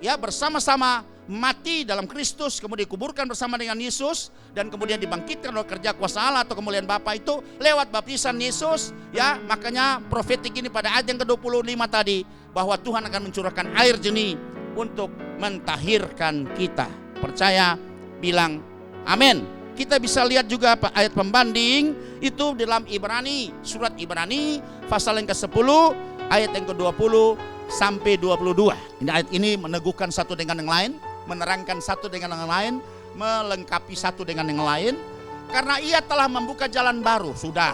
ya bersama-sama mati dalam Kristus, kemudian dikuburkan bersama dengan Yesus, dan kemudian dibangkitkan oleh kerja kuasa Allah atau kemuliaan Bapa itu lewat baptisan Yesus. Ya, makanya profetik ini pada ayat yang ke-25 tadi, bahwa Tuhan akan mencurahkan air jernih untuk mentahirkan kita. Percaya, bilang amin. Kita bisa lihat juga ayat pembanding itu dalam Ibrani, surat Ibrani pasal yang ke-10 ayat yang ke-20 sampai 22. Ini ayat ini meneguhkan satu dengan yang lain, menerangkan satu dengan yang lain, melengkapi satu dengan yang lain. Karena ia telah membuka jalan baru, sudah.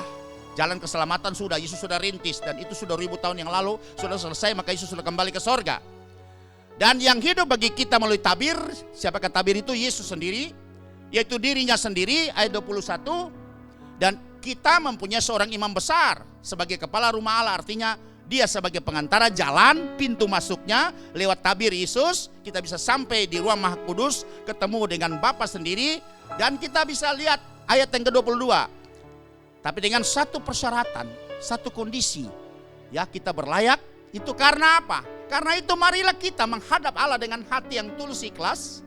Jalan keselamatan sudah, Yesus sudah rintis, dan itu sudah 1000 tahun yang lalu sudah selesai, maka Yesus sudah kembali ke sorga. Dan yang hidup bagi kita melalui tabir, siapakah tabir itu? Yesus sendiri, yaitu dirinya sendiri, ayat 21. Dan kita mempunyai seorang imam besar sebagai kepala rumah Allah, artinya dia sebagai pengantara jalan, pintu masuknya lewat tabir Yesus. Kita bisa sampai di ruang Maha Kudus, ketemu dengan Bapa sendiri. Dan kita bisa lihat ayat yang ke-22. Tapi dengan satu persyaratan, satu kondisi. Ya, kita berlayak. Itu karena apa? Karena itu marilah kita menghadap Allah dengan hati yang tulus ikhlas.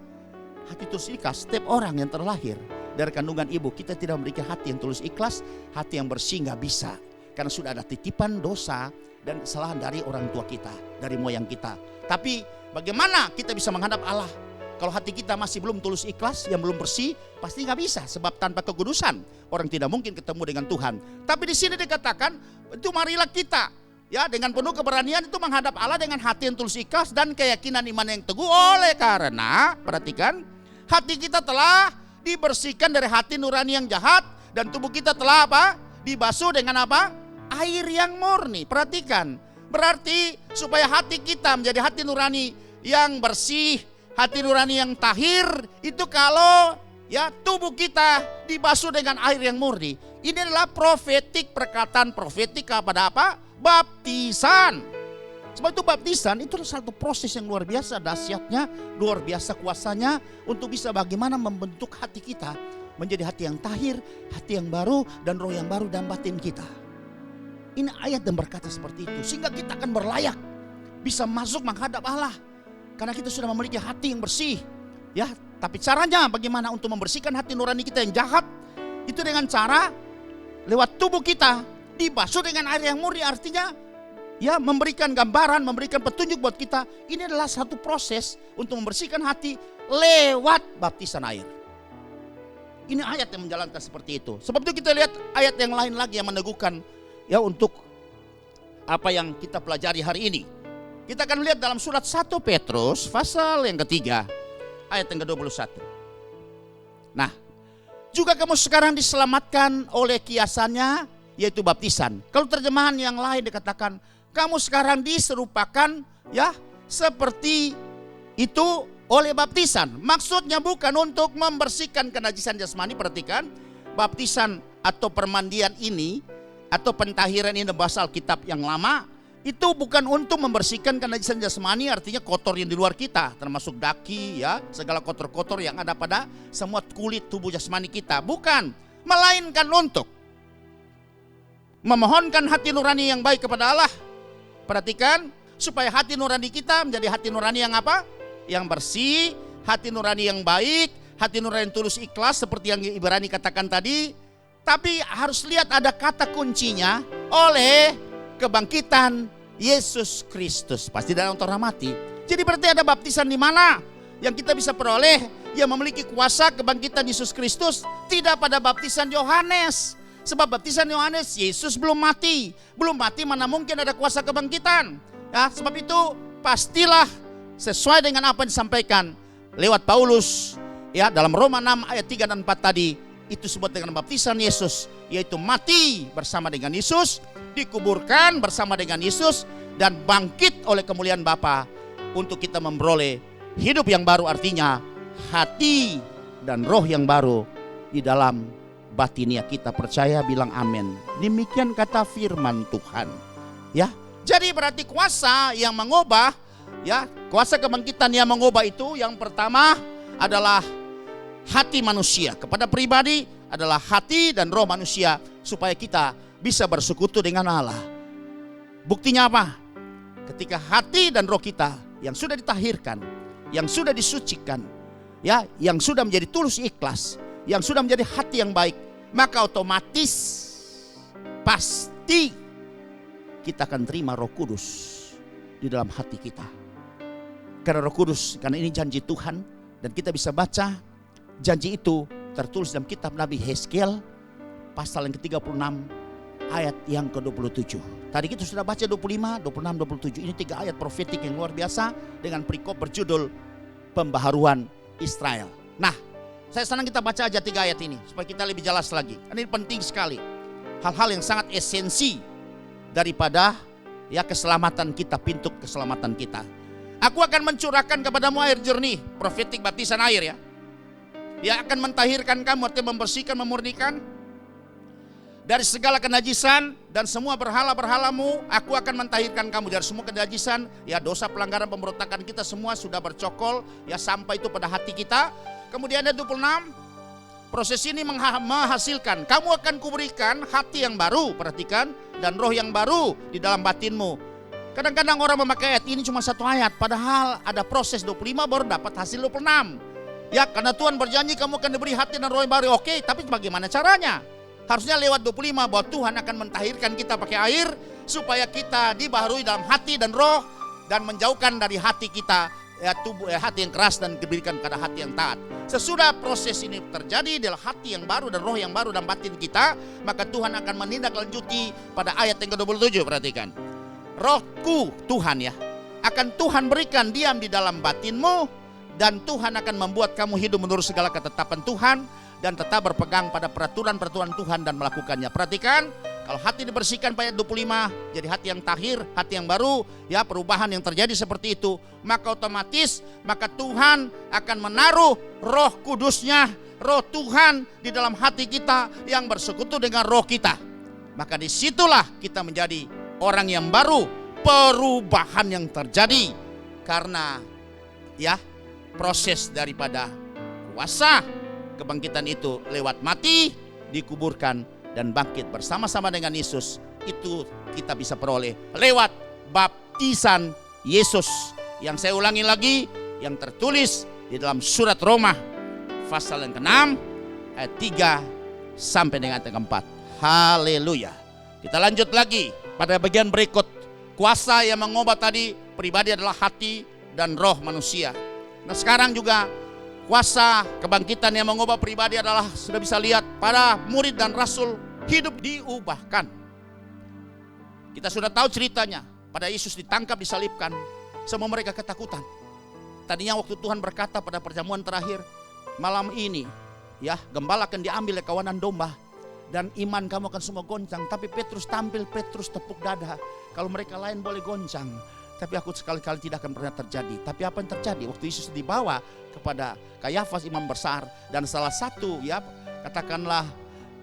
Hati tulus ikhlas, setiap orang yang terlahir dari kandungan ibu, kita tidak memiliki hati yang tulus ikhlas. Hati yang bersih gak bisa. Karena sudah ada titipan dosa dan kesalahan dari orang tua kita, dari moyang kita. Tapi bagaimana kita bisa menghadap Allah kalau hati kita masih belum tulus ikhlas, yang belum bersih? Pasti nggak bisa, sebab tanpa kekudusan orang tidak mungkin ketemu dengan Tuhan. Tapi di sini dikatakan itu marilah kita ya dengan penuh keberanian itu menghadap Allah dengan hati yang tulus ikhlas dan keyakinan iman yang teguh. Oleh karena perhatikan, hati kita telah dibersihkan dari hati nurani yang jahat, dan tubuh kita telah apa? Dibasuh dengan apa? Air yang murni. Perhatikan, berarti supaya hati kita menjadi hati nurani yang bersih, hati nurani yang tahir, itu kalau ya tubuh kita dibasuh dengan air yang murni. Ini adalah profetik, perkataan profetik kepada apa? Baptisan. Sebab itu baptisan itu adalah satu proses yang luar biasa dahsyatnya, luar biasa kuasanya untuk bisa bagaimana membentuk hati kita menjadi hati yang tahir, hati yang baru, dan roh yang baru dalam batin kita. Ini ayat yang berkata seperti itu, sehingga kita akan berlayak bisa masuk menghadap Allah karena kita sudah memiliki hati yang bersih. Ya, tapi caranya bagaimana untuk membersihkan hati nurani kita yang jahat? Itu dengan cara lewat tubuh kita dibasuh dengan air yang murni, artinya ya memberikan gambaran, memberikan petunjuk buat kita. Ini adalah satu proses untuk membersihkan hati lewat baptisan air. Ini ayat yang menjalankan seperti itu. Sebab itu kita lihat ayat yang lain lagi yang meneguhkan ya untuk apa yang kita pelajari hari ini. Kita akan lihat dalam surat 1 Petrus pasal yang ketiga ayat yang ke-21. Nah, juga kamu sekarang diselamatkan oleh kiasannya, yaitu baptisan. Kalau terjemahan yang lain dikatakan kamu sekarang diserupakan ya seperti itu oleh baptisan. Maksudnya bukan untuk membersihkan kenajisan jasmani. Perhatikan, baptisan atau permandian ini atau pentahiran ini bahasa Alkitab yang lama itu bukan untuk membersihkan kenajisan jasmani, artinya kotor yang di luar kita, termasuk daki ya, segala kotor-kotor yang ada pada semua kulit tubuh jasmani kita. Bukan, melainkan untuk memohonkan hati nurani yang baik kepada Allah. Perhatikan, supaya hati nurani kita menjadi hati nurani yang apa? Yang bersih, hati nurani yang baik, hati nurani yang tulus ikhlas seperti yang Ibrani katakan tadi. Tapi harus lihat ada kata kuncinya, oleh kebangkitan Yesus Kristus. Pasti dalam orang mati. Jadi berarti ada baptisan di mana yang kita bisa peroleh yang memiliki kuasa kebangkitan Yesus Kristus. Tidak pada baptisan Yohanes. Sebab baptisan Yohanes Yesus belum mati. Belum mati mana mungkin ada kuasa kebangkitan. Ya, sebab itu pastilah sesuai dengan apa yang disampaikan lewat Paulus ya dalam Roma 6 ayat 3 dan 4 tadi. itu sebut dengan baptisan Yesus, yaitu mati bersama dengan Yesus, dikuburkan bersama dengan Yesus, dan bangkit oleh kemuliaan Bapa untuk kita memperoleh hidup yang baru, artinya hati dan roh yang baru di dalam batinia kita. Percaya, bilang amin. Demikian kata firman Tuhan. Ya, jadi berarti kuasa yang mengubah, ya, kuasa kebangkitan yang mengubah itu yang pertama adalah hati manusia. Kepada pribadi adalah hati dan roh manusia supaya kita bisa bersekutu dengan Allah. Buktinya apa? Ketika hati dan roh kita yang sudah ditahirkan, yang sudah disucikan, ya, yang sudah menjadi tulus ikhlas, yang sudah menjadi hati yang baik, maka otomatis pasti kita akan terima Roh Kudus di dalam hati kita. Karena Roh Kudus, karena ini janji Tuhan, dan kita bisa baca janji itu tertulis dalam kitab Nabi Hezkiel pasal yang ke-36 ayat yang ke-27. Tadi kita sudah baca 25, 26, 27. Ini 3 ayat profetik yang luar biasa dengan perikop berjudul Pembaharuan Israel. Nah, saya senang kita baca aja 3 ayat ini supaya kita lebih jelas lagi. Ini penting sekali. Hal-hal yang sangat esensi daripada, ya, keselamatan kita, pintu keselamatan kita. Aku akan mencurahkan kepadamu air jernih, profetik baptisan air, ya. Dia akan mentahirkan kamu, artinya membersihkan, memurnikan dari segala kenajisan dan semua berhala-berhalamu. Aku akan mentahirkan kamu dari semua kenajisan, ya, dosa, pelanggaran, pemberontakan kita semua sudah bercokol, ya, sampai itu pada hati kita. Kemudian ada 26, proses ini menghasilkan, kamu akan kuberikan hati yang baru, perhatikan, dan roh yang baru di dalam batinmu. Kadang-kadang orang memakai ayat ini cuma 1 ayat, padahal ada proses 25 baru dapat hasil 26. Ya, karena Tuhan berjanji kamu akan diberi hati dan roh yang baru. Oke, tapi bagaimana caranya? Harusnya lewat 25 bahwa Tuhan akan mentahirkan kita pakai air supaya kita dibaharui dalam hati dan roh dan menjauhkan dari hati kita, ya, tubuh, hati yang keras dan diberikan kepada hati yang taat. Sesudah proses ini terjadi adalah hati yang baru dan roh yang baru dalam batin kita, maka Tuhan akan menindaklanjuti pada ayat yang ke-27. Perhatikan, Rohku, Tuhan, ya, akan Tuhan berikan diam di dalam batinmu, dan Tuhan akan membuat kamu hidup menurut segala ketetapan Tuhan dan tetap berpegang pada peraturan-peraturan Tuhan dan melakukannya. Perhatikan, kalau hati dibersihkan pada ayat 25 jadi hati yang tahir, hati yang baru, ya, perubahan yang terjadi seperti itu, maka otomatis maka Tuhan akan menaruh Roh Kudusnya, Roh Tuhan di dalam hati kita yang bersekutu dengan roh kita. Maka disitulah kita menjadi orang yang baru, perubahan yang terjadi karena, ya, proses daripada kuasa kebangkitan itu lewat mati, dikuburkan, dan bangkit bersama-sama dengan Yesus. Itu kita bisa peroleh lewat baptisan Yesus. Yang saya ulangi lagi, yang tertulis di dalam surat Roma pasal yang ke-6 ayat 3 sampai dengan ayat yang ke-4. Haleluya. Kita lanjut lagi pada bagian berikut. Kuasa yang mengubah tadi pribadi adalah hati dan roh manusia. Nah, sekarang juga kuasa kebangkitan yang mengubah pribadi adalah, sudah bisa lihat para murid dan rasul hidup diubahkan. Kita sudah tahu ceritanya, pada Yesus ditangkap, disalibkan, semua mereka ketakutan. Tadinya waktu Tuhan berkata pada perjamuan terakhir, malam ini, ya, gembala akan diambil oleh kawanan domba dan iman kamu akan semua goncang. Tapi Petrus tampil, Petrus tepuk dada, kalau mereka lain boleh goncang, tapi aku sekali-kali tidak akan pernah terjadi. Tapi apa yang terjadi? Waktu Yesus dibawa kepada Kayafas imam besar, dan salah satu, ya, katakanlah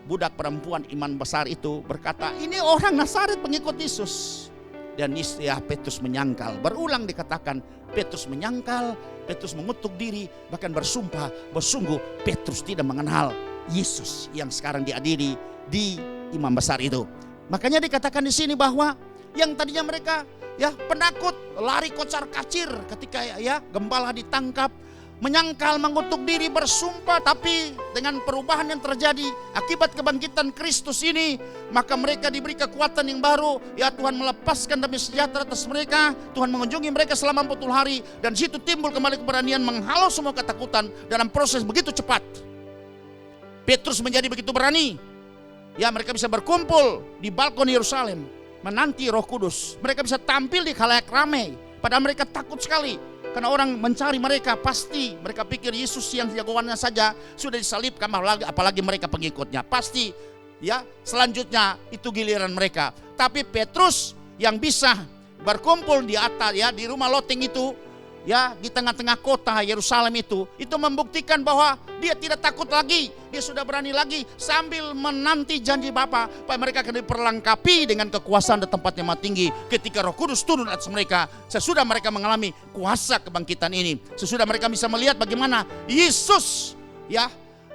budak perempuan imam besar itu berkata, ini orang Nazaret pengikut Yesus. Dan ya, Petrus menyangkal. Berulang dikatakan Petrus menyangkal, Petrus mengutuk diri, bahkan bersumpah bersungguh Petrus tidak mengenal Yesus yang sekarang diadili di imam besar itu. Makanya dikatakan di sini bahwa yang tadinya mereka, ya, penakut, lari kocar-kacir ketika, ya, gembala ditangkap, menyangkal, mengutuk diri, bersumpah. Tapi dengan perubahan yang terjadi akibat kebangkitan Kristus ini, maka mereka diberi kekuatan yang baru. Ya, Tuhan melepaskan damai sejahtera atas mereka. Tuhan mengunjungi mereka selama 40 hari, dan situ timbul kembali keberanian menghalau semua ketakutan dalam proses begitu cepat. Petrus menjadi begitu berani. Ya, mereka bisa berkumpul di balkon Yerusalem menanti Roh Kudus. Mereka bisa tampil di khalayak ramai, padahal mereka takut sekali. Karena orang mencari mereka, pasti mereka pikir Yesus yang jagoannya saja sudah disalibkan, apalagi mereka pengikutnya. Pasti ya selanjutnya itu giliran mereka. Tapi Petrus yang bisa berkumpul di atas ya di rumah loteng itu, ya di tengah-tengah kota Yerusalem itu membuktikan bahwa dia tidak takut lagi, dia sudah berani lagi sambil menanti janji Bapa supaya mereka akan diperlengkapi dengan kekuasaan dan tempat yang maha tinggi ketika Roh Kudus turun atas mereka. Sesudah mereka mengalami kuasa kebangkitan ini, sesudah mereka bisa melihat bagaimana Yesus ya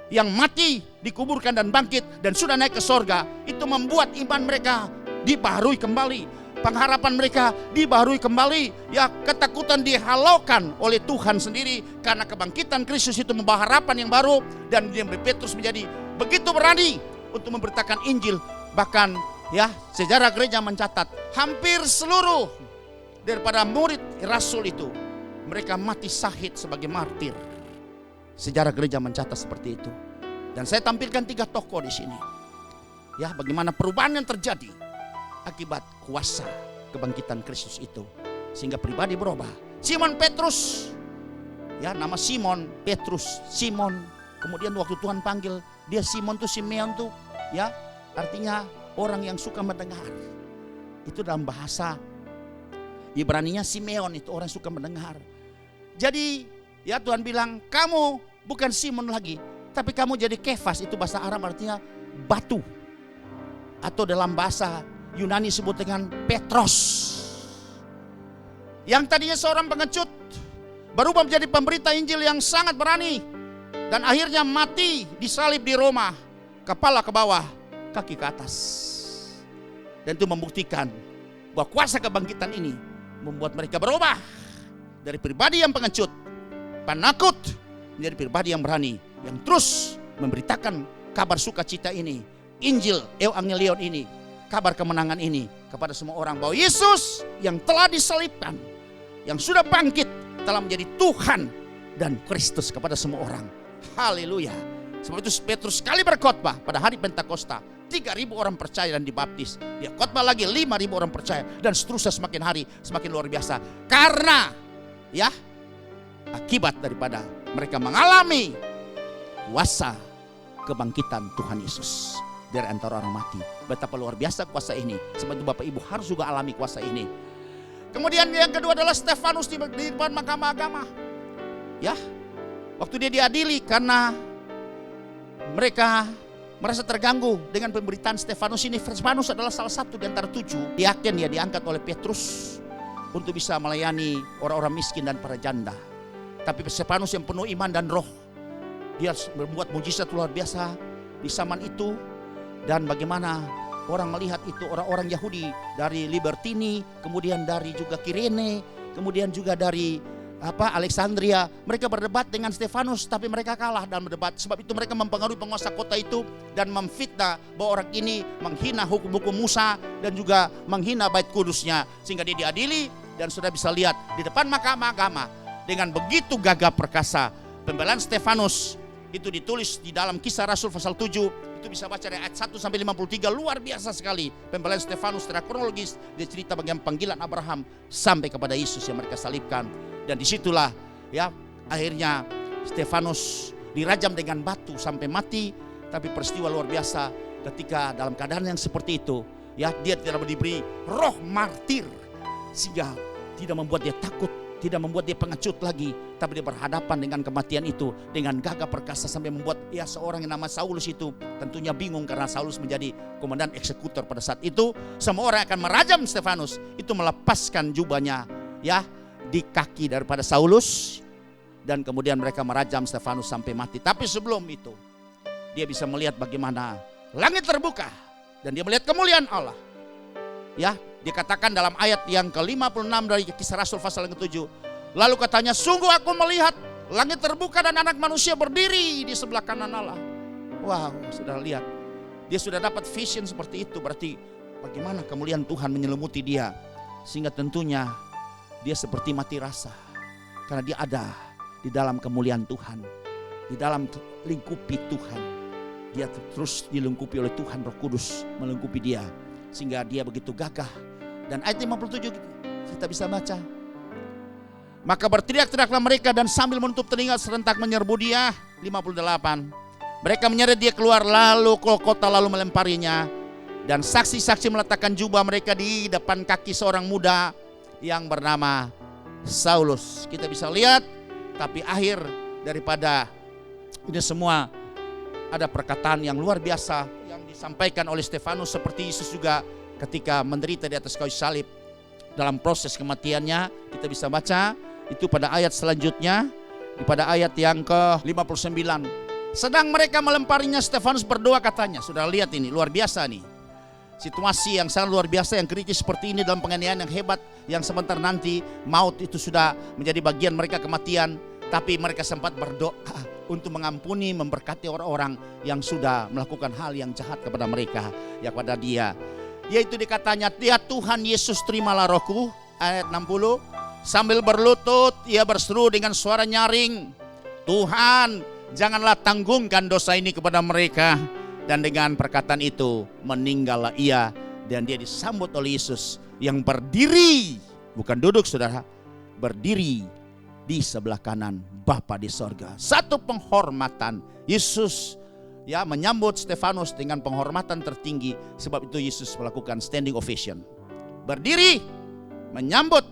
yang mati, dikuburkan dan bangkit dan sudah naik ke sorga, itu membuat iman mereka dibaharui kembali. Pengharapan mereka dibaharui kembali, ya ketakutan dihalaukan oleh Tuhan sendiri karena kebangkitan Kristus itu membawa harapan yang baru. Dan Petrus menjadi begitu berani untuk memberitakan Injil. Bahkan ya sejarah gereja mencatat hampir seluruh daripada murid rasul itu mereka mati syahid sebagai martir. Sejarah gereja mencatat seperti itu. Dan saya tampilkan 3 tokoh di sini. Ya, bagaimana perubahan yang terjadi akibat kuasa kebangkitan Kristus itu, sehingga pribadi berubah. Simon Petrus, ya nama Simon Petrus, Simon. Kemudian waktu Tuhan panggil dia Simon tuh, Simeon tuh, ya artinya orang yang suka mendengar. Itu dalam bahasa Ibraninya Simeon itu orang suka mendengar. Jadi ya Tuhan bilang kamu bukan Simon lagi, tapi kamu jadi Kefas. Itu bahasa Arab artinya batu, atau dalam bahasa Yunani sebut dengan Petros. Yang tadinya seorang pengecut berubah menjadi pemberita Injil yang sangat berani, dan akhirnya mati disalib di Roma, kepala ke bawah, kaki ke atas. Dan itu membuktikan bahwa kuasa kebangkitan ini membuat mereka berubah dari pribadi yang pengecut, penakut, menjadi pribadi yang berani, yang terus memberitakan kabar sukacita ini, Injil Evangelion ini, kabar kemenangan ini kepada semua orang, bahwa Yesus yang telah disalibkan, yang sudah bangkit, telah menjadi Tuhan dan Kristus kepada semua orang. Haleluya. Sebab itu Petrus sekali berkhotbah pada hari Pentakosta, 3.000 orang percaya dan dibaptis. Dia khotbah lagi, 5.000 orang percaya, dan seterusnya semakin hari semakin luar biasa. Karena ya akibat daripada mereka mengalami kuasa kebangkitan Tuhan Yesus dari antara orang mati. Betapa luar biasa kuasa ini. Sebab itu Bapak Ibu harus juga alami kuasa ini. Kemudian yang kedua adalah Stefanus di depan mahkamah agama. Ya, waktu dia diadili karena mereka merasa terganggu dengan pemberitaan Stefanus ini. Stefanus adalah salah satu di antara 7 diaken ya diangkat oleh Petrus untuk bisa melayani orang-orang miskin dan para janda. Tapi Stefanus yang penuh iman dan roh, dia membuat mujizat luar biasa di zaman itu. Dan bagaimana orang melihat itu, orang-orang Yahudi dari Libertini, kemudian dari juga Kirene, kemudian juga dari Alexandria, mereka berdebat dengan Stefanus, tapi mereka kalah dalam berdebat. Sebab itu mereka mempengaruhi penguasa kota itu dan memfitnah bahwa orang ini menghina hukum-hukum Musa dan juga menghina bait kudusnya, sehingga dia diadili. Dan sudah bisa lihat di depan mahkamah agama dengan begitu gagah perkasa pembelaan Stefanus. Itu ditulis di dalam Kisah Rasul pasal 7. Itu bisa baca dari ayat 1 sampai 53. Luar biasa sekali pembelaan Stefanus secara kronologis. Dia cerita bagaimana panggilan Abraham sampai kepada Yesus yang mereka salibkan. Dan disitulah ya akhirnya Stefanus dirajam dengan batu sampai mati. Tapi peristiwa luar biasa ketika dalam keadaan yang seperti itu, ya dia tidak diberi roh martir, sehingga tidak membuat dia takut, tidak membuat dia pengecut lagi, tapi dia berhadapan dengan kematian itu dengan gagah perkasa sampai membuat ya seorang yang nama Saulus itu tentunya bingung karena Saulus menjadi komandan eksekutor pada saat itu. Semua orang akan merajam Stefanus, itu melepaskan jubahnya ya di kaki daripada Saulus, dan kemudian mereka merajam Stefanus sampai mati. Tapi sebelum itu dia bisa melihat bagaimana langit terbuka dan dia melihat kemuliaan Allah. Ya, dikatakan dalam ayat yang ke-56 dari Kisah Rasul pasal yang ke-7. Lalu katanya, sungguh aku melihat langit terbuka dan anak manusia berdiri di sebelah kanan Allah. Wow, sudah lihat. Dia sudah dapat vision seperti itu. Berarti bagaimana kemuliaan Tuhan menyelimuti dia. Sehingga tentunya dia seperti mati rasa. Karena dia ada di dalam kemuliaan Tuhan. Di dalam lingkupi Tuhan. Dia terus dilingkupi oleh Tuhan, Roh Kudus melingkupi dia. Sehingga dia begitu gagah. Dan ayat 57 kita bisa baca. Maka berteriak-teriaklah mereka dan sambil menutup telinga serentak menyerbu dia. 58. Mereka menyeret dia keluar lalu ke kota lalu melemparinya. Dan saksi-saksi meletakkan jubah mereka di depan kaki seorang muda yang bernama Saulus. Kita bisa lihat, tapi akhir daripada ini semua ada perkataan yang luar biasa yang disampaikan oleh Stefanus, seperti Yesus juga ketika menderita di atas kayu salib. Dalam proses kematiannya kita bisa baca itu pada ayat selanjutnya, pada ayat yang ke-59. Sedang mereka melemparinya, Stefanus berdoa katanya. Sudah lihat ini, luar biasa nih. Situasi yang sangat luar biasa, yang kritis seperti ini dalam penganiayaan yang hebat, yang sebentar nanti maut itu sudah menjadi bagian mereka, kematian. Tapi mereka sempat berdoa untuk mengampuni, memberkati orang-orang yang sudah melakukan hal yang jahat kepada mereka, ya pada dia. Yaitu dikatanya, ya Tuhan Yesus terimalah rohku, ayat 60. Sambil berlutut ia berseru dengan suara nyaring, Tuhan janganlah tanggungkan dosa ini kepada mereka. Dan dengan perkataan itu meninggallah ia, dan dia disambut oleh Yesus yang berdiri, bukan duduk saudara, berdiri di sebelah kanan Bapa di sorga. Satu penghormatan. Yesus ya menyambut Stefanus dengan penghormatan tertinggi. Sebab itu Yesus melakukan standing ovation, berdiri menyambut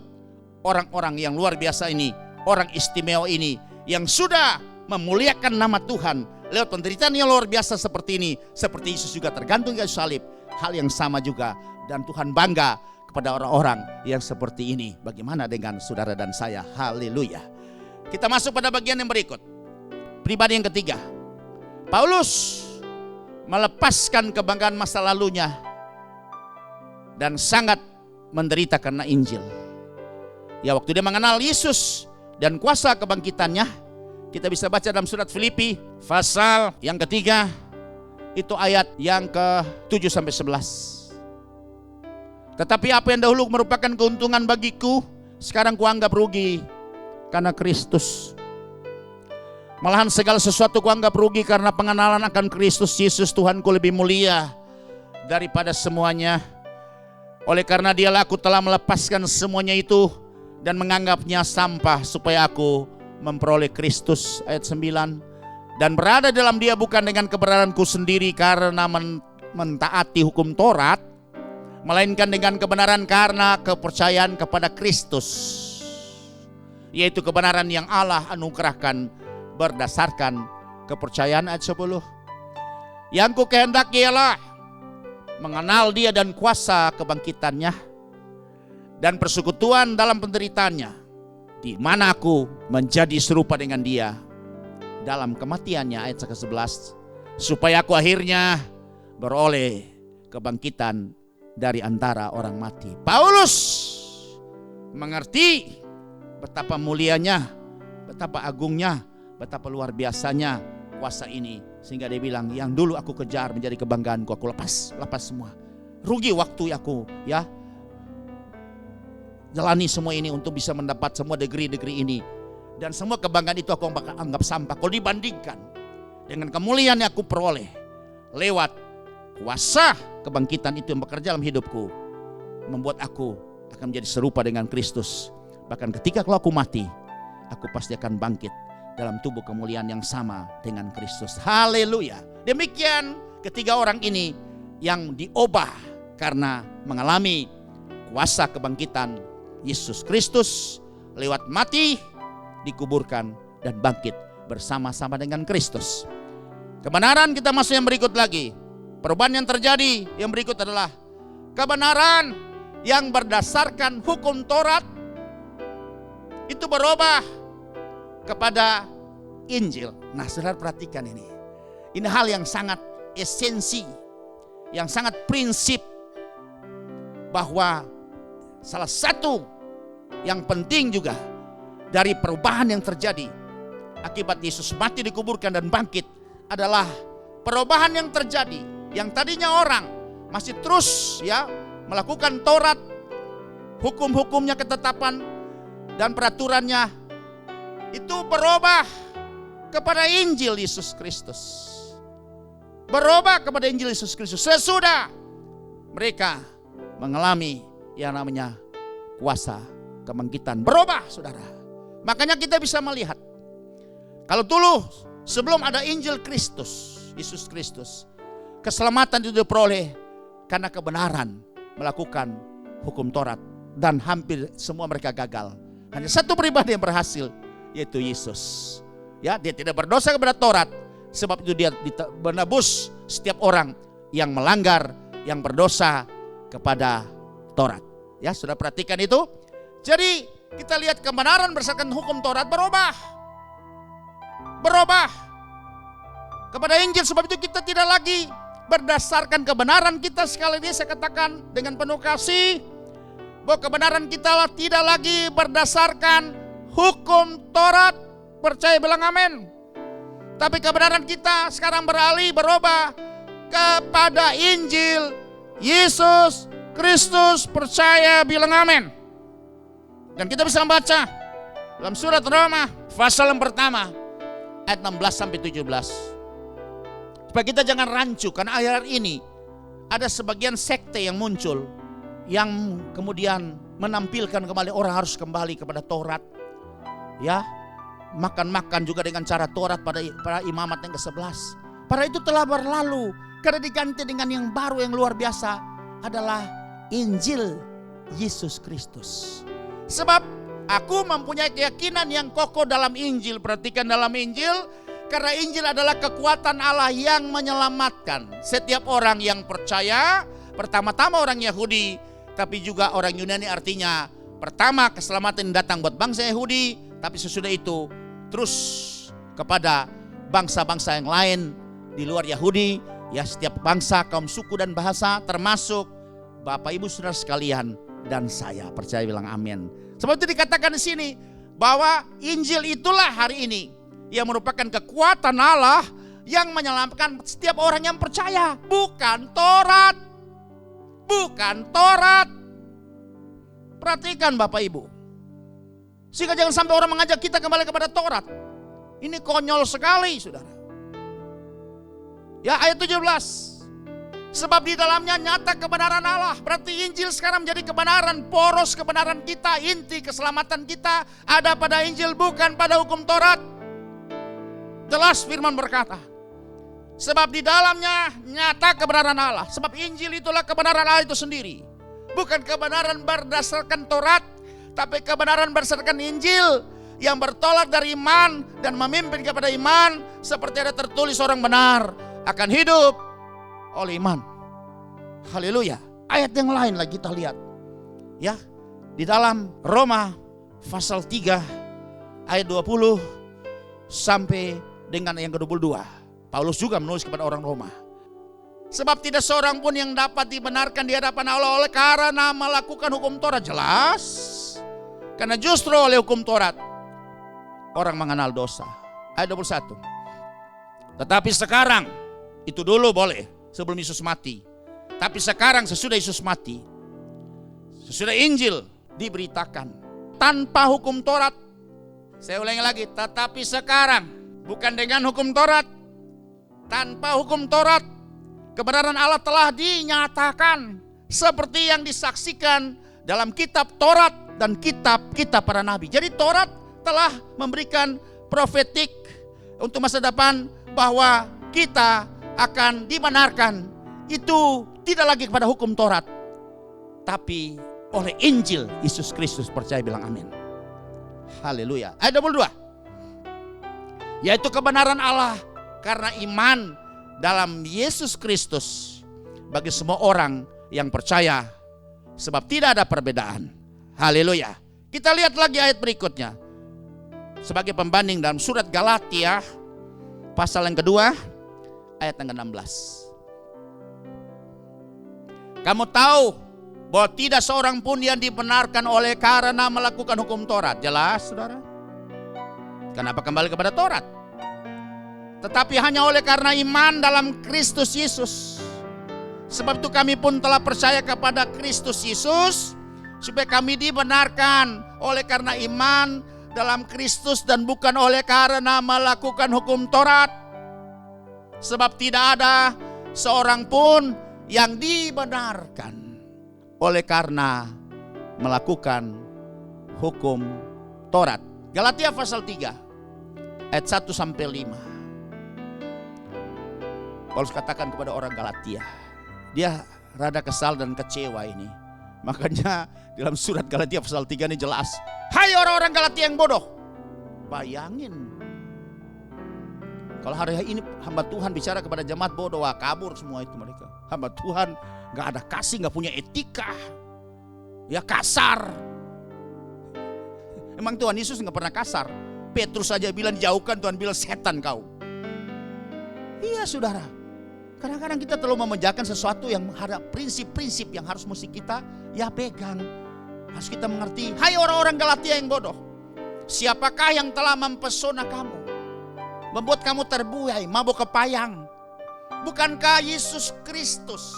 orang-orang yang luar biasa ini, orang istimewa ini, yang sudah memuliakan nama Tuhan lewat penderitaan yang luar biasa seperti ini. Seperti Yesus juga tergantung di kayu salib, hal yang sama juga. Dan Tuhan bangga kepada orang-orang yang seperti ini. Bagaimana dengan saudara dan saya? Haleluya. Kita masuk pada bagian yang berikut. Pribadi yang ketiga, Paulus melepaskan kebanggaan masa lalunya dan sangat menderita karena Injil. Ya, waktu dia mengenal Yesus dan kuasa kebangkitannya, kita bisa baca dalam surat Filipi pasal yang ketiga, itu ayat yang ke-7 sampai 11. Tetapi apa yang dahulu merupakan keuntungan bagiku, sekarang kuanggap rugi karena Kristus. Malahan segala sesuatu kuanggap rugi karena pengenalan akan Kristus Yesus Tuhanku lebih mulia daripada semuanya. Oleh karena dialah aku telah melepaskan semuanya itu dan menganggapnya sampah supaya aku memperoleh Kristus, ayat 9, dan berada dalam dia bukan dengan keberadaanku sendiri karena mentaati hukum Taurat, melainkan dengan kebenaran karena kepercayaan kepada Kristus, yaitu kebenaran yang Allah anugerahkan berdasarkan kepercayaan, ayat 10. Yang ku kehendaki ialah mengenal dia dan kuasa kebangkitannya dan persekutuan dalam penderitaannya, di mana aku menjadi serupa dengan dia dalam kematiannya, ayat ke-11, supaya aku akhirnya beroleh kebangkitan dari antara orang mati. Paulus mengerti betapa mulianya, betapa agungnya, betapa luar biasanya kuasa ini, sehingga dia bilang, yang dulu aku kejar menjadi kebanggaanku, aku lepas semua. Rugi waktu aku ya jalani semua ini untuk bisa mendapat semua degree-degree ini. Dan semua kebanggaan itu aku anggap sampah kalau dibandingkan dengan kemuliaan yang aku peroleh lewat kuasa kebangkitan itu yang bekerja dalam hidupku, membuat aku akan menjadi serupa dengan Kristus. Bahkan ketika kalau aku mati, aku pasti akan bangkit dalam tubuh kemuliaan yang sama dengan Kristus. Haleluya. Demikian ketiga orang ini yang diubah karena mengalami kuasa kebangkitan Yesus Kristus lewat mati, dikuburkan, dan bangkit bersama-sama dengan Kristus. Kebenaran, kita masuk yang berikut lagi. Perubahan yang terjadi yang berikut adalah kebenaran yang berdasarkan hukum Taurat itu berubah kepada Injil. Nah, saudara perhatikan ini. Ini hal yang sangat esensi, yang sangat prinsip, bahwa salah satu yang penting juga dari perubahan yang terjadi akibat Yesus mati, dikuburkan, dan bangkit adalah perubahan yang terjadi. Yang tadinya orang masih terus ya melakukan Taurat, hukum-hukumnya, ketetapan dan peraturannya, itu berubah kepada Injil Yesus Kristus. Berubah kepada Injil Yesus Kristus sesudah mereka mengalami yang namanya kuasa kebangkitan. Berubah, saudara. Makanya kita bisa melihat, kalau dulu sebelum ada Injil Kristus, Yesus Kristus, keselamatan itu diperoleh karena kebenaran melakukan hukum Taurat, dan hampir semua mereka gagal. Hanya satu pribadi yang berhasil, yaitu Yesus. Ya, dia tidak berdosa kepada Taurat, sebab itu dia menebus setiap orang yang melanggar, yang berdosa kepada Taurat. Ya, sudah perhatikan itu. Jadi kita lihat kebenaran berdasarkan hukum Taurat berubah kepada Injil. Sebab itu kita tidak lagi berdasarkan kebenaran kita. Sekali ini saya katakan dengan penuh kasih, bahwa kebenaran kita tidak lagi berdasarkan hukum Taurat. Percaya, bilang amin. Tapi kebenaran kita sekarang berubah kepada Injil Yesus Kristus. Percaya, bilang amin. Dan kita bisa membaca dalam surat Roma pasal yang pertama ayat 16 sampai 17. Supaya kita jangan rancu, karena akhir ini ada sebagian sekte yang muncul, yang kemudian menampilkan kembali orang harus kembali kepada Taurat. Ya, makan juga dengan cara Taurat pada imamat yang ke-11. Padahal itu telah berlalu, karena diganti dengan yang baru yang luar biasa, adalah Injil Yesus Kristus. Sebab aku mempunyai keyakinan yang kokoh dalam Injil. Perhatikan dalam Injil, karena Injil adalah kekuatan Allah yang menyelamatkan setiap orang yang percaya. Pertama-tama orang Yahudi, tapi juga orang Yunani. Artinya pertama keselamatan datang buat bangsa Yahudi, tapi sesudah itu terus kepada bangsa-bangsa yang lain di luar Yahudi. Ya, setiap bangsa, kaum suku dan bahasa, termasuk Bapak Ibu Saudara sekalian dan saya. Percaya, bilang amin. Sebab itu dikatakan di sini bahwa Injil itulah hari ini yang merupakan kekuatan Allah yang menyelamatkan setiap orang yang percaya, bukan Taurat. Bukan Taurat. Perhatikan Bapak Ibu, sehingga jangan sampai orang mengajak kita kembali kepada Taurat. Ini konyol sekali, saudara. Ya, ayat 17. Sebab di dalamnya nyata kebenaran Allah. Berarti Injil sekarang menjadi kebenaran, poros kebenaran kita, inti keselamatan kita ada pada Injil, bukan pada hukum Taurat. Jelas firman berkata, sebab di dalamnya nyata kebenaran Allah. Sebab Injil itulah kebenaran Allah itu sendiri. Bukan kebenaran berdasarkan Taurat, tapi kebenaran berdasarkan Injil yang bertolak dari iman dan memimpin kepada iman, seperti ada tertulis, orang benar akan hidup oleh iman. Haleluya. Ayat yang lain lagi kita lihat, ya, di dalam Roma pasal 3 ayat 20 sampai dengan yang ke-22. Paulus juga menulis kepada orang Roma. Sebab tidak seorang pun yang dapat dibenarkan di hadapan Allah oleh karena melakukan hukum Taurat. Jelas, karena justru oleh hukum Taurat orang mengenal dosa. Ayat 21. Tetapi sekarang, itu dulu boleh sebelum Yesus mati. Tapi sekarang sesudah Yesus mati, sesudah Injil diberitakan tanpa hukum Taurat. Saya ulangi lagi, tetapi sekarang, bukan dengan hukum Taurat, tanpa hukum Taurat, kebenaran Allah telah dinyatakan seperti yang disaksikan dalam kitab Taurat dan kitab-kitab para nabi. Jadi Taurat telah memberikan profetik untuk masa depan bahwa kita akan dibenarkan. Itu tidak lagi kepada hukum Taurat, tapi oleh Injil Yesus Kristus. Percaya, bilang amin. Haleluya. Ayat 22. Yaitu kebenaran Allah karena iman dalam Yesus Kristus bagi semua orang yang percaya, sebab tidak ada perbedaan. Haleluya. Kita lihat lagi ayat berikutnya sebagai pembanding dalam surat Galatia pasal yang kedua ayat yang ke-16. Kamu tahu bahwa tidak seorang pun yang dibenarkan oleh karena melakukan hukum Taurat. Jelas, saudara. Kenapa kembali kepada Taurat? Tetapi hanya oleh karena iman dalam Kristus Yesus. Sebab itu kami pun telah percaya kepada Kristus Yesus, supaya kami dibenarkan oleh karena iman dalam Kristus dan bukan oleh karena melakukan hukum Taurat. Sebab tidak ada seorang pun yang dibenarkan oleh karena melakukan hukum Taurat. Galatia pasal 3 ayat 1 sampai 5. Paulus katakan kepada orang Galatia, dia rada kesal dan kecewa ini. Makanya dalam surat Galatia pasal 3 ini jelas, hai orang-orang Galatia yang bodoh. Bayangin, kalau hari ini hamba Tuhan bicara kepada jemaat bodoh, wah kabur semua itu mereka. Hamba Tuhan gak ada kasih, gak punya etika, ya kasar. Emang Tuhan Yesus gak pernah kasar? Petrus saja bilang jauhkan, Tuhan bilang setan kau. Iya saudara, kadang-kadang kita terlalu memenjarakan sesuatu yang ada prinsip-prinsip yang harus mesti kita ya pegang. Harus kita mengerti, hai orang-orang Galatia yang bodoh, siapakah yang telah mempesona kamu, membuat kamu terbuai, mabuk kepayang? Bukankah Yesus Kristus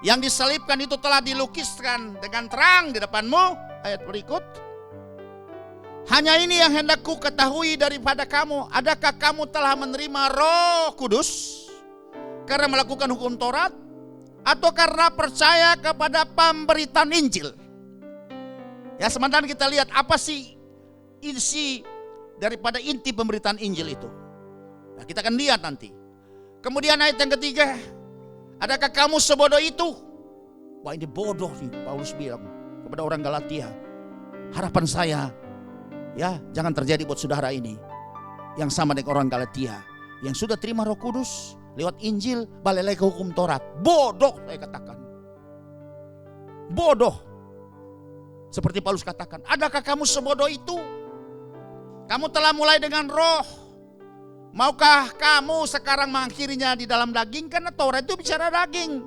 yang disalibkan itu telah dilukiskan dengan terang di depanmu? Ayat berikut. Hanya ini yang hendak ku ketahui daripada kamu, adakah kamu telah menerima Roh Kudus karena melakukan hukum Taurat, atau karena percaya kepada pemberitaan Injil? Ya, sementara kita lihat apa sih isi daripada inti pemberitaan Injil itu. Nah, kita akan lihat nanti. Kemudian ayat yang ketiga, adakah kamu sebodoh itu? Wah, ini bodoh nih Paulus bilang kepada orang Galatia. Harapan saya, ya jangan terjadi buat saudara ini yang sama dengan orang Galatia yang sudah terima Roh Kudus lewat Injil, balik lagi ke hukum Taurat. Bodoh, saya katakan. Bodoh. Seperti Paulus katakan, adakah kamu sebodoh itu? Kamu telah mulai dengan roh, maukah kamu sekarang mengakhirinya di dalam daging? Karena Taurat itu bicara daging.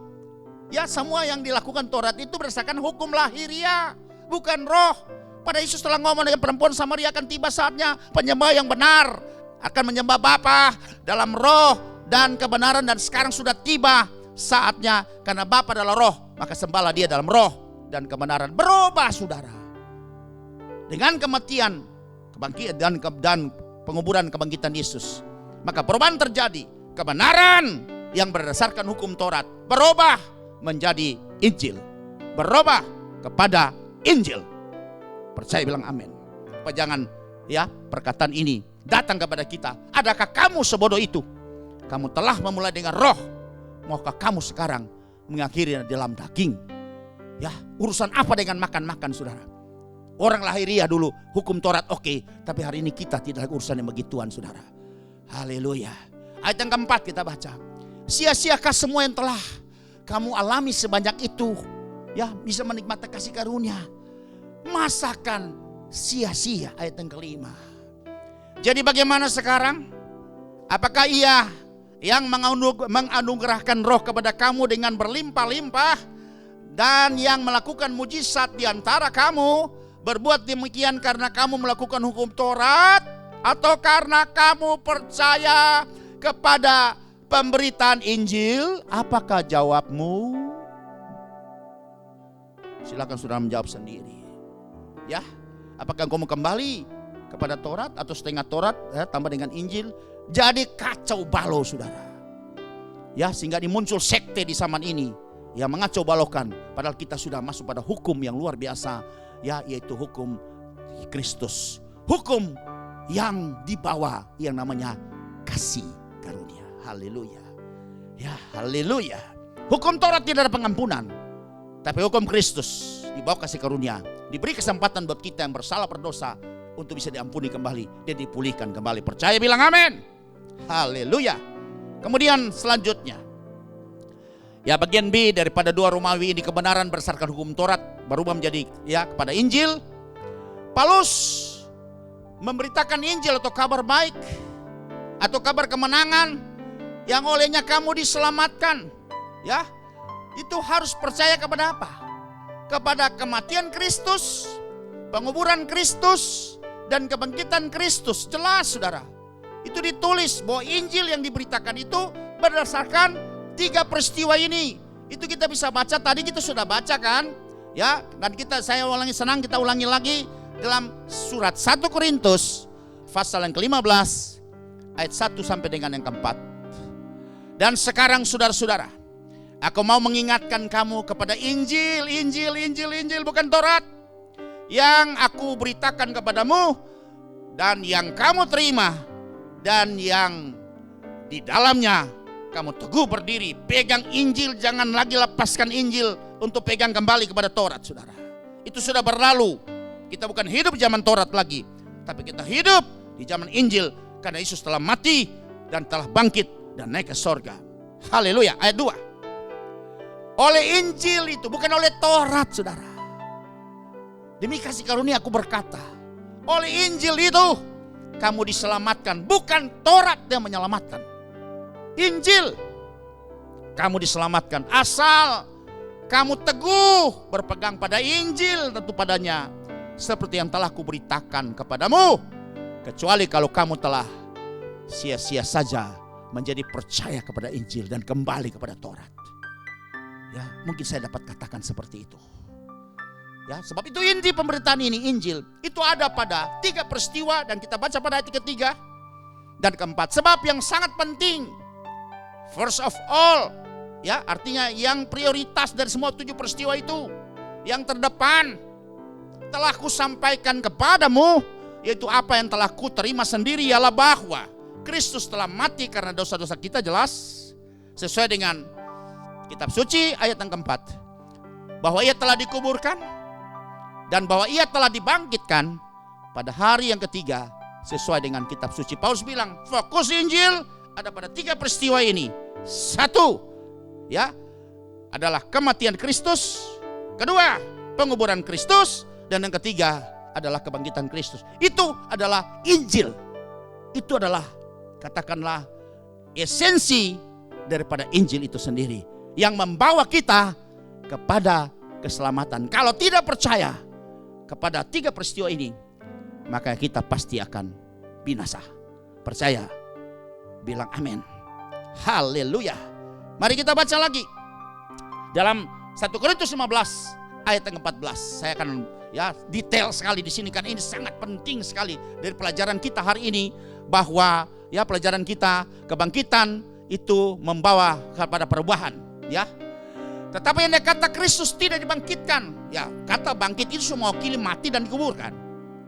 Ya, semua yang dilakukan Taurat itu berdasarkan hukum lahiriah, bukan roh. Pada Yesus telah ngomong dengan perempuan Samaria, akan tiba saatnya penyembah yang benar akan menyembah Bapa dalam roh dan kebenaran, dan sekarang sudah tiba saatnya karena Bapa adalah roh, maka sembahlah dia dalam roh dan kebenaran. Berubah saudara. Dengan kematian, kebangkitan dan penguburan kebangkitan Yesus, maka perubahan terjadi. Kebenaran yang berdasarkan hukum Taurat berubah menjadi Injil, berubah kepada Injil. Percaya bilang amin. Apa jangan ya perkataan ini datang kepada kita. Adakah kamu sebodoh itu? Kamu telah memulai dengan roh, maukah kamu sekarang mengakhiri dalam daging? Ya, urusan apa dengan makan-makan saudara? Orang lahiriah dulu hukum Taurat oke, tapi hari ini kita tidak ada urusan yang begituan saudara. Haleluya. Ayat yang keempat kita baca. Sia-siakah semua yang telah kamu alami sebanyak itu? Ya, bisa menikmati kasih karunia. Masakan sia-sia? Ayat yang kelima. Jadi bagaimana sekarang? Apakah ia yang menganugerahkan roh kepada kamu dengan berlimpah-limpah, dan yang melakukan mujizat di antara kamu berbuat demikian karena kamu melakukan hukum Taurat, atau karena kamu percaya kepada pemberitaan Injil? Apakah jawabmu? Silakan saudara menjawab sendiri. Ya, apakah kamu kembali kepada Taurat atau setengah Taurat ya, tambah dengan Injil? Jadi kacau balau saudara. Ya, sehingga muncul sekte di zaman ini yang mengacau balaukan, padahal kita sudah masuk pada hukum yang luar biasa, ya, yaitu hukum Kristus. Hukum yang dibawa yang namanya kasih karunia. Haleluya. Ya, haleluya. Hukum Taurat tidak ada pengampunan, tapi hukum Kristus dibawa kasih karunia. Diberi kesempatan buat kita yang bersalah berdosa untuk bisa diampuni kembali dan dipulihkan kembali. Percaya bilang amin. Haleluya. Kemudian selanjutnya, ya, bagian B daripada 2 Romawi ini, kebenaran berdasarkan hukum Taurat berubah menjadi ya kepada Injil. Paulus memberitakan Injil atau kabar baik atau kabar kemenangan yang olehnya kamu diselamatkan. Ya, itu harus percaya kepada apa? Kepada kematian Kristus, penguburan Kristus, dan kebangkitan Kristus. Jelas saudara, itu ditulis bahwa Injil yang diberitakan itu berdasarkan 3 peristiwa ini. Itu kita bisa baca, tadi kita sudah baca kan? Ya, dan saya ulangi, senang kita ulangi lagi dalam surat 1 Korintus pasal yang ke-15 ayat 1 sampai dengan yang ke-4. Dan sekarang saudara-saudara, aku mau mengingatkan kamu kepada Injil, bukan Taurat, yang aku beritakan kepadamu, dan yang kamu terima dan yang di dalamnya kamu teguh berdiri. Pegang Injil, jangan lagi lepaskan Injil untuk pegang kembali kepada Taurat, saudara. Itu sudah berlalu. Kita bukan hidup di zaman Taurat lagi, tapi kita hidup di zaman Injil, karena Yesus telah mati dan telah bangkit dan naik ke sorga. Haleluya. Ayat 2. Oleh Injil itu, bukan oleh Taurat, saudara. Demi kasih karunia aku berkata, oleh Injil itu kamu diselamatkan. Bukan Taurat yang menyelamatkan, Injil. Kamu diselamatkan asal kamu teguh berpegang pada Injil, tentu padanya, seperti yang telah kuberitakan kepadamu. Kecuali kalau kamu telah sia-sia saja menjadi percaya kepada Injil dan kembali kepada Taurat. Ya, mungkin saya dapat katakan seperti itu. Ya, sebab itu inti pemberitaan ini, Injil itu ada pada 3 peristiwa, dan kita baca pada ayat ketiga dan keempat. Sebab yang sangat penting, first of all, ya, artinya yang prioritas dari semua 7 peristiwa itu, yang terdepan telah kusampaikan kepadamu, yaitu apa yang telah ku terima sendiri, ialah bahwa Kristus telah mati karena dosa-dosa kita, jelas sesuai dengan kitab suci. Ayat yang keempat, bahwa ia telah dikuburkan dan bahwa ia telah dibangkitkan pada hari yang ketiga sesuai dengan kitab suci. Paulus bilang fokus Injil ada pada 3 peristiwa ini. 1, ya, adalah kematian Kristus. 2, penguburan Kristus. Dan yang ketiga adalah kebangkitan Kristus. Itu adalah Injil. Itu adalah, katakanlah, esensi daripada Injil itu sendiri, yang membawa kita kepada keselamatan. Kalau tidak percaya kepada 3 peristiwa ini, maka kita pasti akan binasa. Percaya? Bilang amin. Haleluya. Mari kita baca lagi dalam 1 Korintus 15 ayat yang 14. Saya akan detail sekali di sini, karena ini sangat penting sekali dari pelajaran kita hari ini, bahwa pelajaran kita kebangkitan itu membawa kepada perubahan, ya. Tetapi yang kata Kristus tidak dibangkitkan, kata bangkit itu semua mewakili mati dan dikuburkan.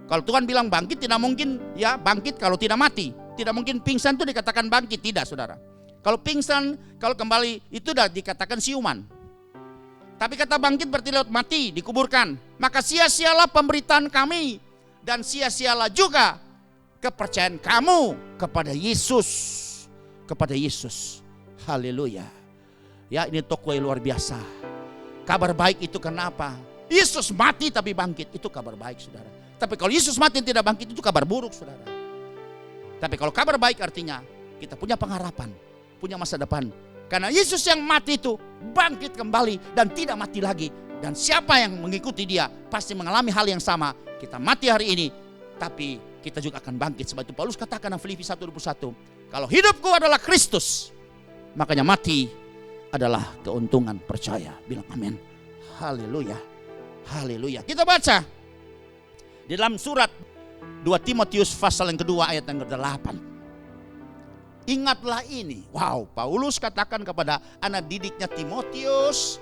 Kalau Tuhan bilang bangkit, tidak mungkin bangkit kalau tidak mati. Tidak mungkin pingsan itu dikatakan bangkit, tidak, saudara. Kalau pingsan, kalau kembali itu sudah dikatakan siuman. Tapi kata bangkit berarti lewat mati, dikuburkan. Maka sia-sialah pemberitaan kami, dan sia-sialah juga kepercayaan kamu kepada Yesus. Kepada Yesus. Haleluya. Ya, ini tokoh yang luar biasa. Kabar baik itu kenapa? Yesus mati tapi bangkit, itu kabar baik, saudara. Tapi kalau Yesus mati dan tidak bangkit, itu kabar buruk, saudara. Tapi kalau kabar baik artinya kita punya pengharapan, punya masa depan. Karena Yesus yang mati itu bangkit kembali dan tidak mati lagi. Dan siapa yang mengikuti dia pasti mengalami hal yang sama. Kita mati hari ini, tapi kita juga akan bangkit. Sebab itu Paulus katakan dalam Filipi 1:21, kalau hidupku adalah Kristus, makanya mati adalah keuntungan. Percaya, bilang amin. Haleluya. Haleluya. Kita baca di dalam surat 2 Timotius pasal yang kedua ayat yang ke-8. Ingatlah ini. Wow, Paulus katakan kepada anak didiknya Timotius,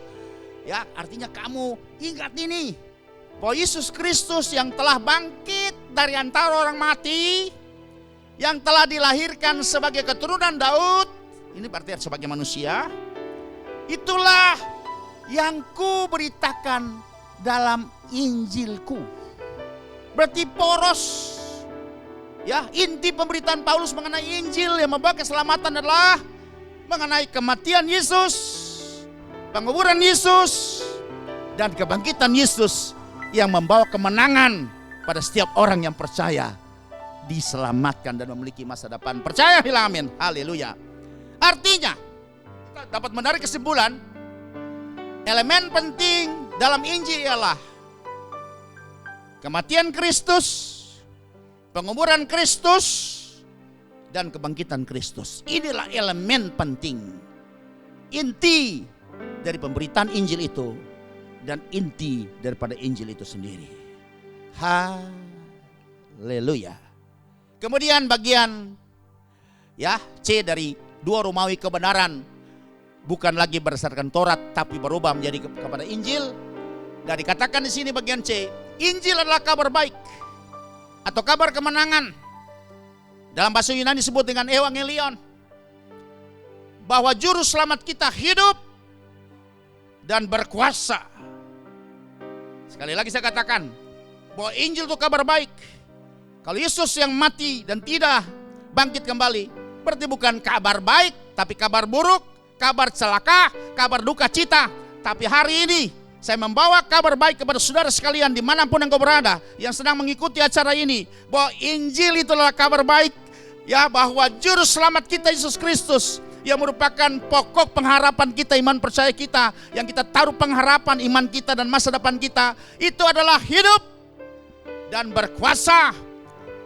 ya, artinya kamu ingat ini, bahwa Yesus Kristus yang telah bangkit dari antara orang mati, yang telah dilahirkan sebagai keturunan Daud, ini berarti sebagai manusia, itulah yang ku beritakan dalam Injilku. Berarti poros, ya, inti pemberitaan Paulus mengenai Injil yang membawa keselamatan adalah mengenai kematian Yesus, penguburan Yesus, dan kebangkitan Yesus yang membawa kemenangan pada setiap orang yang percaya, diselamatkan dan memiliki masa depan. Percaya, bilang amin. Haleluya. Artinya kita dapat menarik kesimpulan, elemen penting dalam Injil ialah kematian Kristus, penguburan Kristus, dan kebangkitan Kristus. Inilah elemen penting, inti dari pemberitaan Injil itu, dan inti daripada Injil itu sendiri. Haleluya. Kemudian bagian C dari 2 Romawi, kebenaran bukan lagi berdasarkan Taurat tapi berubah menjadi kepada Injil. Dan dikatakan di sini bagian C, Injil adalah kabar baik. atau kabar kemenangan. Dalam bahasa Yunani disebut dengan evangelion. Bahwa juru selamat kita hidup dan berkuasa. Sekali lagi saya katakan bahwa Injil itu kabar baik. Kalau Yesus yang mati dan tidak bangkit kembali, berarti bukan kabar baik, tapi kabar buruk, kabar celaka, kabar duka cita. Tapi hari ini saya membawa kabar baik kepada saudara sekalian dimanapun engkau berada yang sedang mengikuti acara ini, bahwa Injil itu adalah kabar baik, ya, bahwa juru selamat kita Yesus Kristus yang merupakan pokok pengharapan kita, iman percaya kita, yang kita taruh pengharapan iman kita dan masa depan kita, itu adalah hidup dan berkuasa.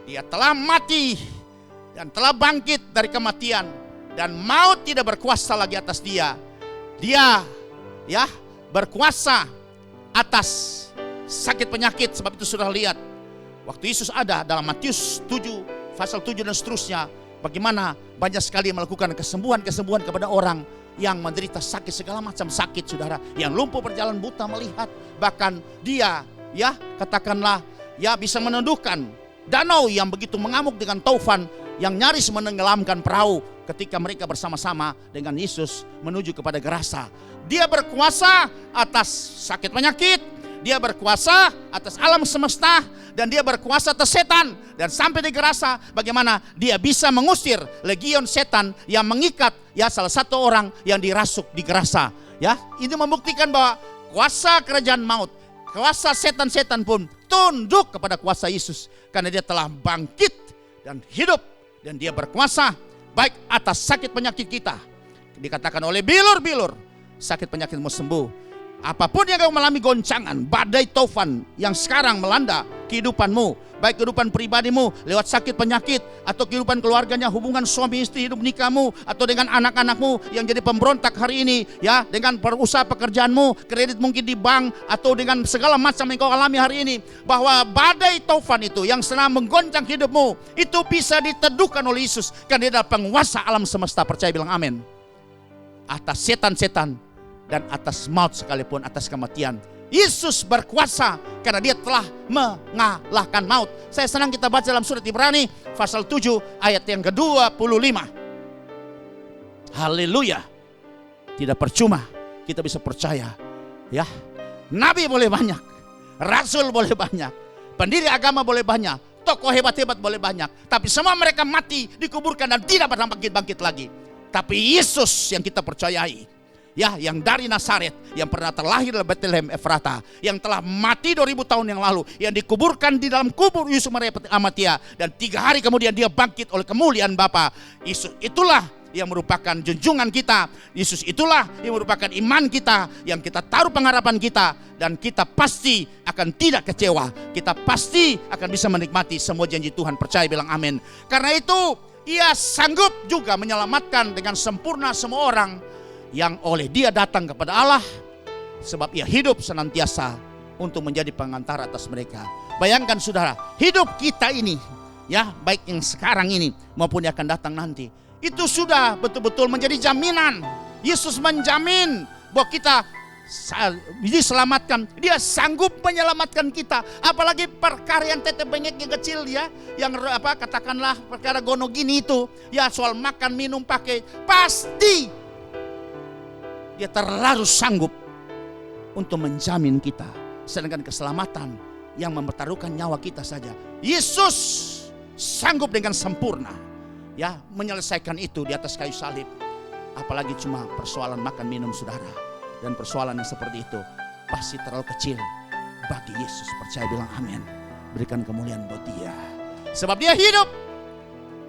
Dia telah mati dan telah bangkit dari kematian, dan maut tidak berkuasa lagi atas dia. Dia, ya, berkuasa atas sakit penyakit. Sebab itu sudah lihat waktu Yesus ada dalam Matius 7 pasal 7 dan seterusnya, bagaimana banyak sekali melakukan kesembuhan-kesembuhan kepada orang yang menderita sakit, segala macam sakit, saudara. Yang lumpuh berjalan, buta melihat, bahkan dia, ya, katakanlah, ya, bisa meneduhkan danau yang begitu mengamuk dengan taufan yang nyaris menenggelamkan perahu ketika mereka bersama-sama dengan Yesus menuju kepada Gerasa. Dia berkuasa atas sakit penyakit, dia berkuasa atas alam semesta, dan dia berkuasa atas setan. Dan sampai di Gerasa, bagaimana dia bisa mengusir legion setan yang mengikat, ya, salah satu orang yang dirasuk di Gerasa. Ya, ini membuktikan bahwa kuasa kerajaan maut, kuasa setan-setan pun tunduk kepada kuasa Yesus, karena dia telah bangkit dan hidup, dan dia berkuasa baik atas sakit penyakit kita. Dikatakan oleh bilur-bilur, sakit penyakitmu sembuh. Apapun yang kau mengalami goncangan, badai taufan yang sekarang melanda kehidupanmu, baik kehidupan pribadimu lewat sakit penyakit, atau kehidupan keluarganya, hubungan suami istri, hidup nikahmu, atau dengan anak-anakmu yang jadi pemberontak hari ini, ya, dengan perusahaan pekerjaanmu, kredit mungkin di bank, atau dengan segala macam yang kau alami hari ini, bahwa badai taufan itu yang sedang menggoncang hidupmu, itu bisa diteduhkan oleh Yesus, karena dia adalah penguasa alam semesta. Percaya, bilang amin. Atas setan-setan dan atas maut sekalipun, atas kematian, Yesus berkuasa karena dia telah mengalahkan maut. Saya senang kita baca dalam surat Ibrani pasal 7 ayat yang ke-25. Haleluya. Tidak percuma kita bisa percaya, ya. Nabi boleh banyak, rasul boleh banyak, pendiri agama boleh banyak, tokoh hebat-hebat boleh banyak, tapi semua mereka mati, dikuburkan dan tidak pernah bangkit-bangkit lagi. Tapi Yesus yang kita percayai, ya, yang dari Nazaret, yang pernah terlahir di Bethlehem Efrata, yang telah mati 2000 tahun yang lalu, yang dikuburkan di dalam kubur Yusuf Maria Amatia, dan 3 hari kemudian dia bangkit oleh kemuliaan Bapa. Yesus itulah yang merupakan junjungan kita. Yesus itulah yang merupakan iman kita, yang kita taruh pengharapan kita, dan kita pasti akan tidak kecewa. Kita pasti akan bisa menikmati semua janji Tuhan. Percaya, bilang amin. Karena itu ia sanggup juga menyelamatkan dengan sempurna semua orang yang oleh dia datang kepada Allah, sebab ia hidup senantiasa untuk menjadi pengantara atas mereka. Bayangkan saudara, hidup kita ini, ya, baik yang sekarang ini maupun yang akan datang nanti, itu sudah betul-betul menjadi jaminan. Yesus menjamin bahwa kita diselamatkan. Dia sanggup menyelamatkan kita. Apalagi perkara yang tetek bengek yang kecil, ya, yang apa, katakanlah perkara gono gini itu, ya, soal makan minum pakai, pasti dia terlalu sanggup untuk menjamin kita. Sedangkan keselamatan yang mempertaruhkan nyawa kita saja, Yesus sanggup dengan sempurna, ya, menyelesaikan itu di atas kayu salib. Apalagi cuma persoalan makan minum, saudara. Dan persoalan yang seperti itu pasti terlalu kecil bagi Yesus. Percaya, bilang amin. Berikan kemuliaan buat dia, sebab dia hidup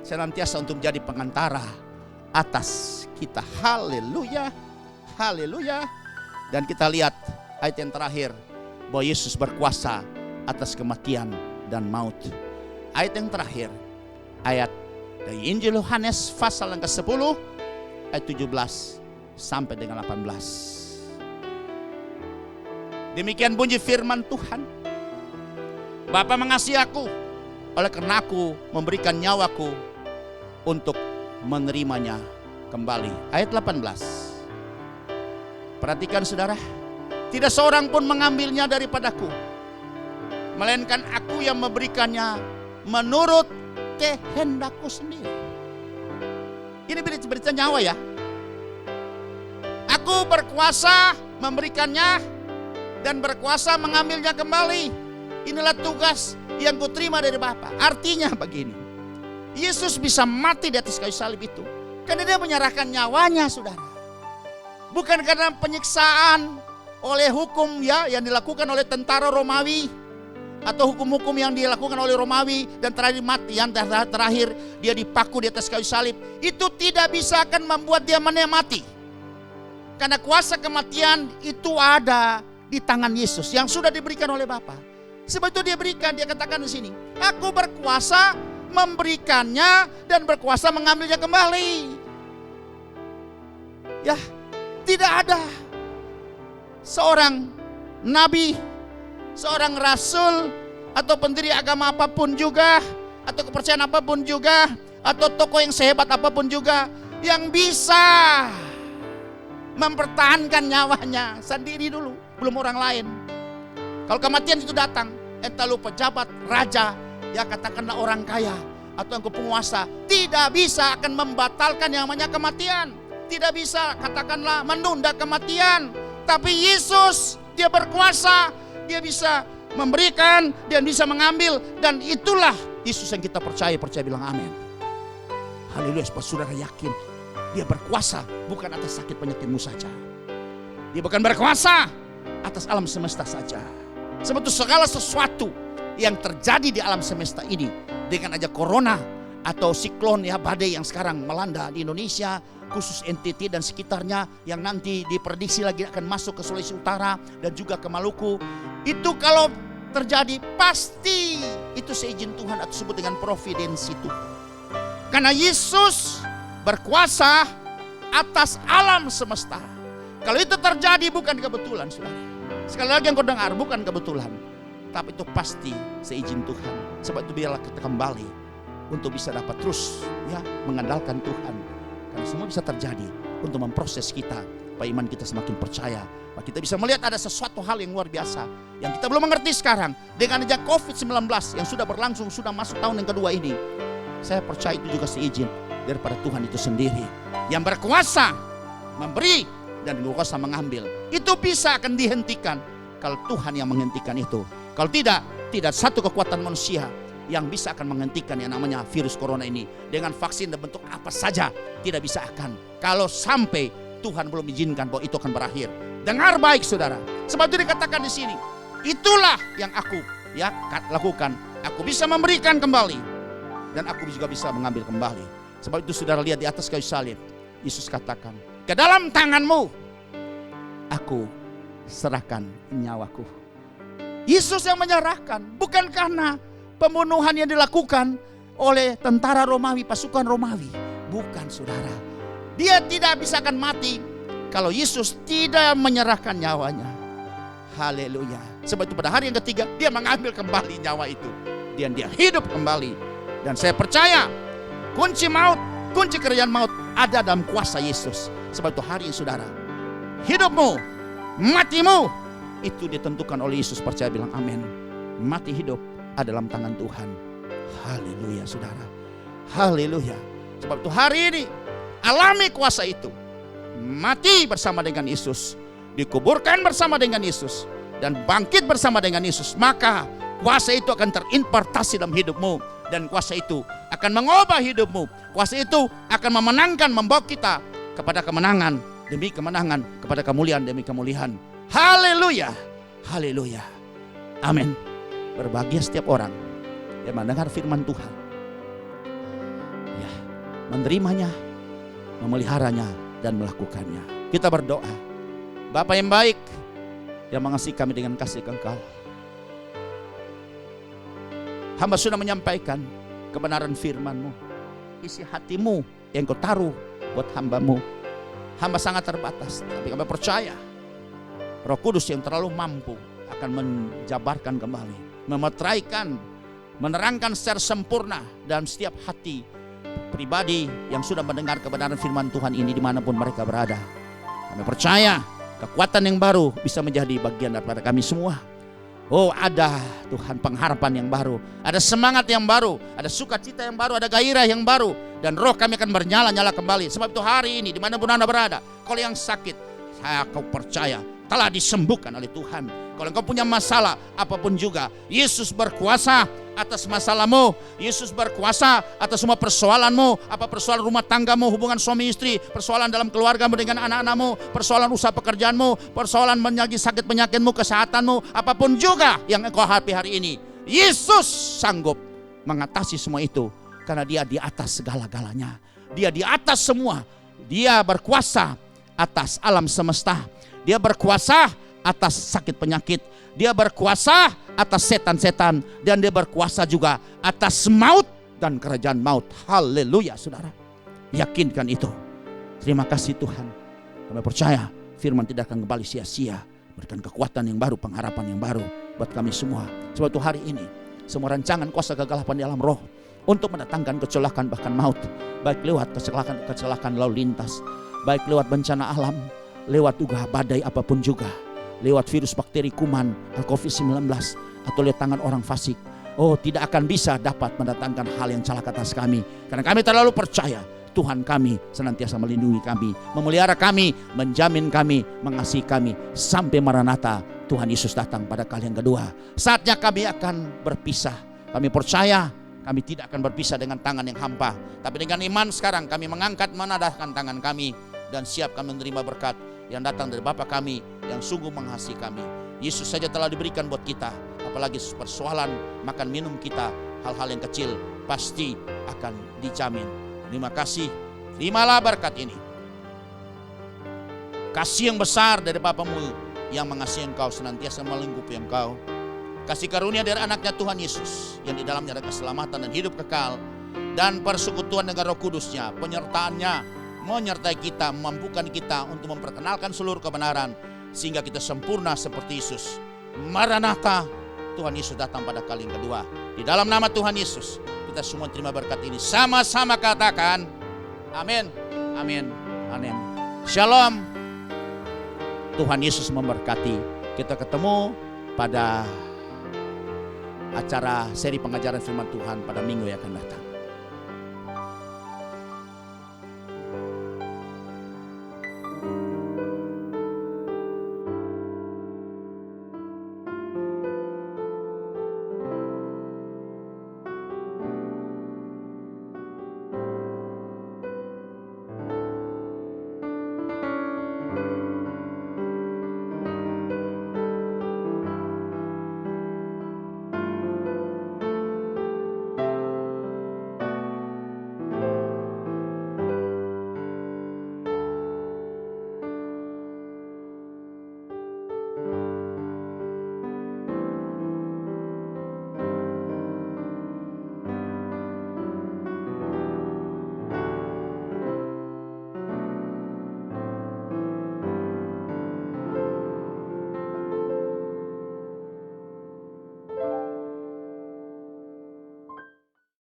senantiasa untuk menjadi pengantara atas kita. Haleluya, haleluya. Dan kita lihat ayat yang terakhir, bahwa Yesus berkuasa atas kematian dan maut. Ayat yang terakhir, ayat dari Injil Yohanes pasal yang ke-10 ayat 17 sampai dengan 18. Demikian bunyi firman Tuhan. Bapa mengasihi aku, oleh karena aku memberikan nyawaku untuk menerimanya kembali. Ayat 18. Perhatikan saudara, tidak seorang pun mengambilnya daripadaku, melainkan aku yang memberikannya menurut kehendakku sendiri. Ini berita nyawa ya. Aku berkuasa memberikannya dan berkuasa mengambilnya kembali. Inilah tugas yang kuterima dari Bapa. Artinya begini, Yesus bisa mati di atas kayu salib itu karena dia menyerahkan nyawanya, saudara. Bukan karena penyiksaan oleh hukum ya yang dilakukan oleh tentara Romawi, atau hukum-hukum yang dilakukan oleh Romawi dan terakhir mati, yang terakhir dia dipaku di atas kayu salib. Itu tidak bisa akan membuat dia mati. Karena kuasa kematian itu ada di tangan Yesus yang sudah diberikan oleh Bapa. Sebab itu dia berikan, dia katakan di sini, aku berkuasa memberikannya dan berkuasa mengambilnya kembali. Ya, tidak ada seorang nabi, seorang rasul, atau pendiri agama apapun juga, atau kepercayaan apapun juga, atau tokoh yang sehebat apapun juga, yang bisa mempertahankan nyawanya sendiri dulu, belum orang lain. Kalau kematian itu datang, entah lu pejabat, raja, ya katakanlah orang kaya, atau yang penguasa, tidak bisa akan membatalkan yang namanya kematian. Tidak bisa katakanlah menunda kematian. Tapi Yesus, dia berkuasa, dia bisa memberikan dan bisa mengambil. Dan itulah Yesus yang kita percaya bilang amin. Haleluya, supaya saudara yakin dia berkuasa bukan atas sakit penyakitmu saja. Dia bukan berkuasa atas alam semesta saja. Sebab itu segala sesuatu yang terjadi di alam semesta ini, dengan aja corona atau siklon ya, badai yang sekarang melanda di Indonesia, khusus NTT dan sekitarnya, yang nanti diprediksi lagi akan masuk ke Sulawesi Utara dan juga ke Maluku. Itu kalau terjadi pasti itu seizin Tuhan, atau disebut dengan providensi Tuhan. Karena Yesus berkuasa atas alam semesta. Kalau itu terjadi bukan kebetulan, saudara. Sekali lagi yang kau dengar, bukan kebetulan, tapi itu pasti seizin Tuhan. Sebab itu biarlah kita kembali untuk bisa dapat terus ya mengandalkan Tuhan. Karena semua bisa terjadi untuk memproses kita, supaya iman kita semakin percaya, supaya kita bisa melihat ada sesuatu hal yang luar biasa yang kita belum mengerti sekarang. Dengan aja COVID-19 yang sudah berlangsung, sudah masuk tahun yang kedua ini, saya percaya itu juga seizin daripada Tuhan itu sendiri yang berkuasa memberi dan berkuasa mengambil. Itu bisa akan dihentikan kalau Tuhan yang menghentikan itu. Kalau tidak satu kekuatan manusia yang bisa akan menghentikan yang namanya virus corona ini. Dengan vaksin dan bentuk apa saja tidak bisa akan, kalau sampai Tuhan belum izinkan bahwa itu akan berakhir. Dengar baik saudara, sebab itu dikatakan di sini, itulah yang aku ya lakukan. Aku bisa memberikan kembali dan aku juga bisa mengambil kembali. Sebab itu saudara lihat di atas kayu salib, Yesus katakan, ke dalam tanganmu aku serahkan nyawaku. Yesus yang menyerahkan, bukan karena pembunuhan yang dilakukan oleh tentara Romawi, pasukan Romawi. Bukan saudara. Dia tidak bisa akan mati kalau Yesus tidak menyerahkan nyawanya. Haleluya. Sebab itu pada hari yang ketiga dia mengambil kembali nyawa itu. Dan dia hidup kembali. Dan saya percaya kunci maut, kunci kerajaan maut ada dalam kuasa Yesus. Sebab itu hari ini saudara, hidupmu, matimu itu ditentukan oleh Yesus. Percaya bilang amin. Mati hidup ada dalam tangan Tuhan. Haleluya saudara. Haleluya. Sebab itu hari ini alami kuasa itu. Mati bersama dengan Yesus, dikuburkan bersama dengan Yesus, dan bangkit bersama dengan Yesus. Maka kuasa itu akan terimpartasi dalam hidupmu. Dan kuasa itu akan mengubah hidupmu. Kuasa itu akan memenangkan, membawa kita kepada kemenangan demi kemenangan, kepada kemuliaan demi kemuliaan. Haleluya. Haleluya. Amin. Berbahagia setiap orang yang mendengar firman Tuhan, ya, menerimanya, memeliharanya, dan melakukannya. Kita berdoa. Bapa yang baik, yang mengasihi kami dengan kasih kekal, hamba sudah menyampaikan kebenaran firman-Mu. Isi hatimu yang Kau taruh buat hamba-Mu. Hamba sangat terbatas, tapi kami percaya Roh Kudus yang terlalu mampu akan menjabarkan kembali, memeteraikan, menerangkan secara sempurna dalam setiap hati pribadi yang sudah mendengar kebenaran firman Tuhan ini dimanapun mereka berada. Kami percaya kekuatan yang baru bisa menjadi bagian daripada kami semua. Oh, ada Tuhan pengharapan yang baru, ada semangat yang baru, ada sukacita yang baru, ada gairah yang baru, dan roh kami akan bernyala-nyala kembali. Sebab itu hari ini dimanapun Anda berada, kalau yang sakit, kau percaya telah disembuhkan oleh Tuhan. Kalau engkau punya masalah apapun juga, Yesus berkuasa atas masalahmu. Yesus berkuasa atas semua persoalanmu. Apa persoalan rumah tanggamu, hubungan suami istri, persoalan dalam keluargamu dengan anak-anakmu, persoalan usaha pekerjaanmu, persoalan menyakit sakit penyakitmu, kesehatanmu, apapun juga yang engkau hadapi hari ini, Yesus sanggup mengatasi semua itu, karena Dia di atas segala-galanya. Dia di atas semua. Dia berkuasa atas alam semesta. Dia berkuasa atas sakit penyakit. Dia berkuasa atas setan-setan. Dan Dia berkuasa juga atas maut dan kerajaan maut. Haleluya, saudara. Yakinkan itu. Terima kasih Tuhan. Kami percaya firman tidak akan kembali sia-sia. Berikan kekuatan yang baru, pengharapan yang baru buat kami semua. Sebab itu hari ini semua rancangan kuasa kegelapan di alam roh untuk mendatangkan kecelakaan bahkan maut, baik lewat kecelakaan lalu lintas, baik lewat bencana alam, lewat juga badai apapun juga, lewat virus bakteri kuman COVID-19, atau lewat tangan orang fasik, oh tidak akan bisa dapat mendatangkan hal yang celaka atas kami, karena kami terlalu percaya Tuhan kami senantiasa melindungi kami, memelihara kami, menjamin kami, mengasihi kami sampai Maranatha Tuhan Yesus datang pada kali yang kedua. Saatnya kami akan berpisah. Kami percaya kami tidak akan berpisah dengan tangan yang hampa, tapi dengan iman sekarang kami mengangkat menadahkan tangan kami dan siap kami menerima berkat yang datang dari Bapa kami yang sungguh mengasihi kami. Yesus saja telah diberikan buat kita, apalagi persoalan makan minum kita, hal-hal yang kecil pasti akan dijamin. Terima kasih, terimalah berkat ini. Kasih yang besar dari Bapamu yang mengasihi engkau, senantiasa melingkupi engkau. Kasih karunia dari anaknya Tuhan Yesus yang di dalamnya ada keselamatan dan hidup kekal, dan persekutuan dengan Roh Kudusnya, penyertaannya menyertai kita, memampukan kita untuk memperkenalkan seluruh kebenaran sehingga kita sempurna seperti Yesus. Maranatha, Tuhan Yesus datang pada kali yang kedua. Di dalam nama Tuhan Yesus kita semua terima berkat ini. Sama-sama katakan amin, amin, amin. Shalom. Tuhan Yesus memberkati. Kita ketemu pada acara seri pengajaran firman Tuhan pada minggu yang akan datang.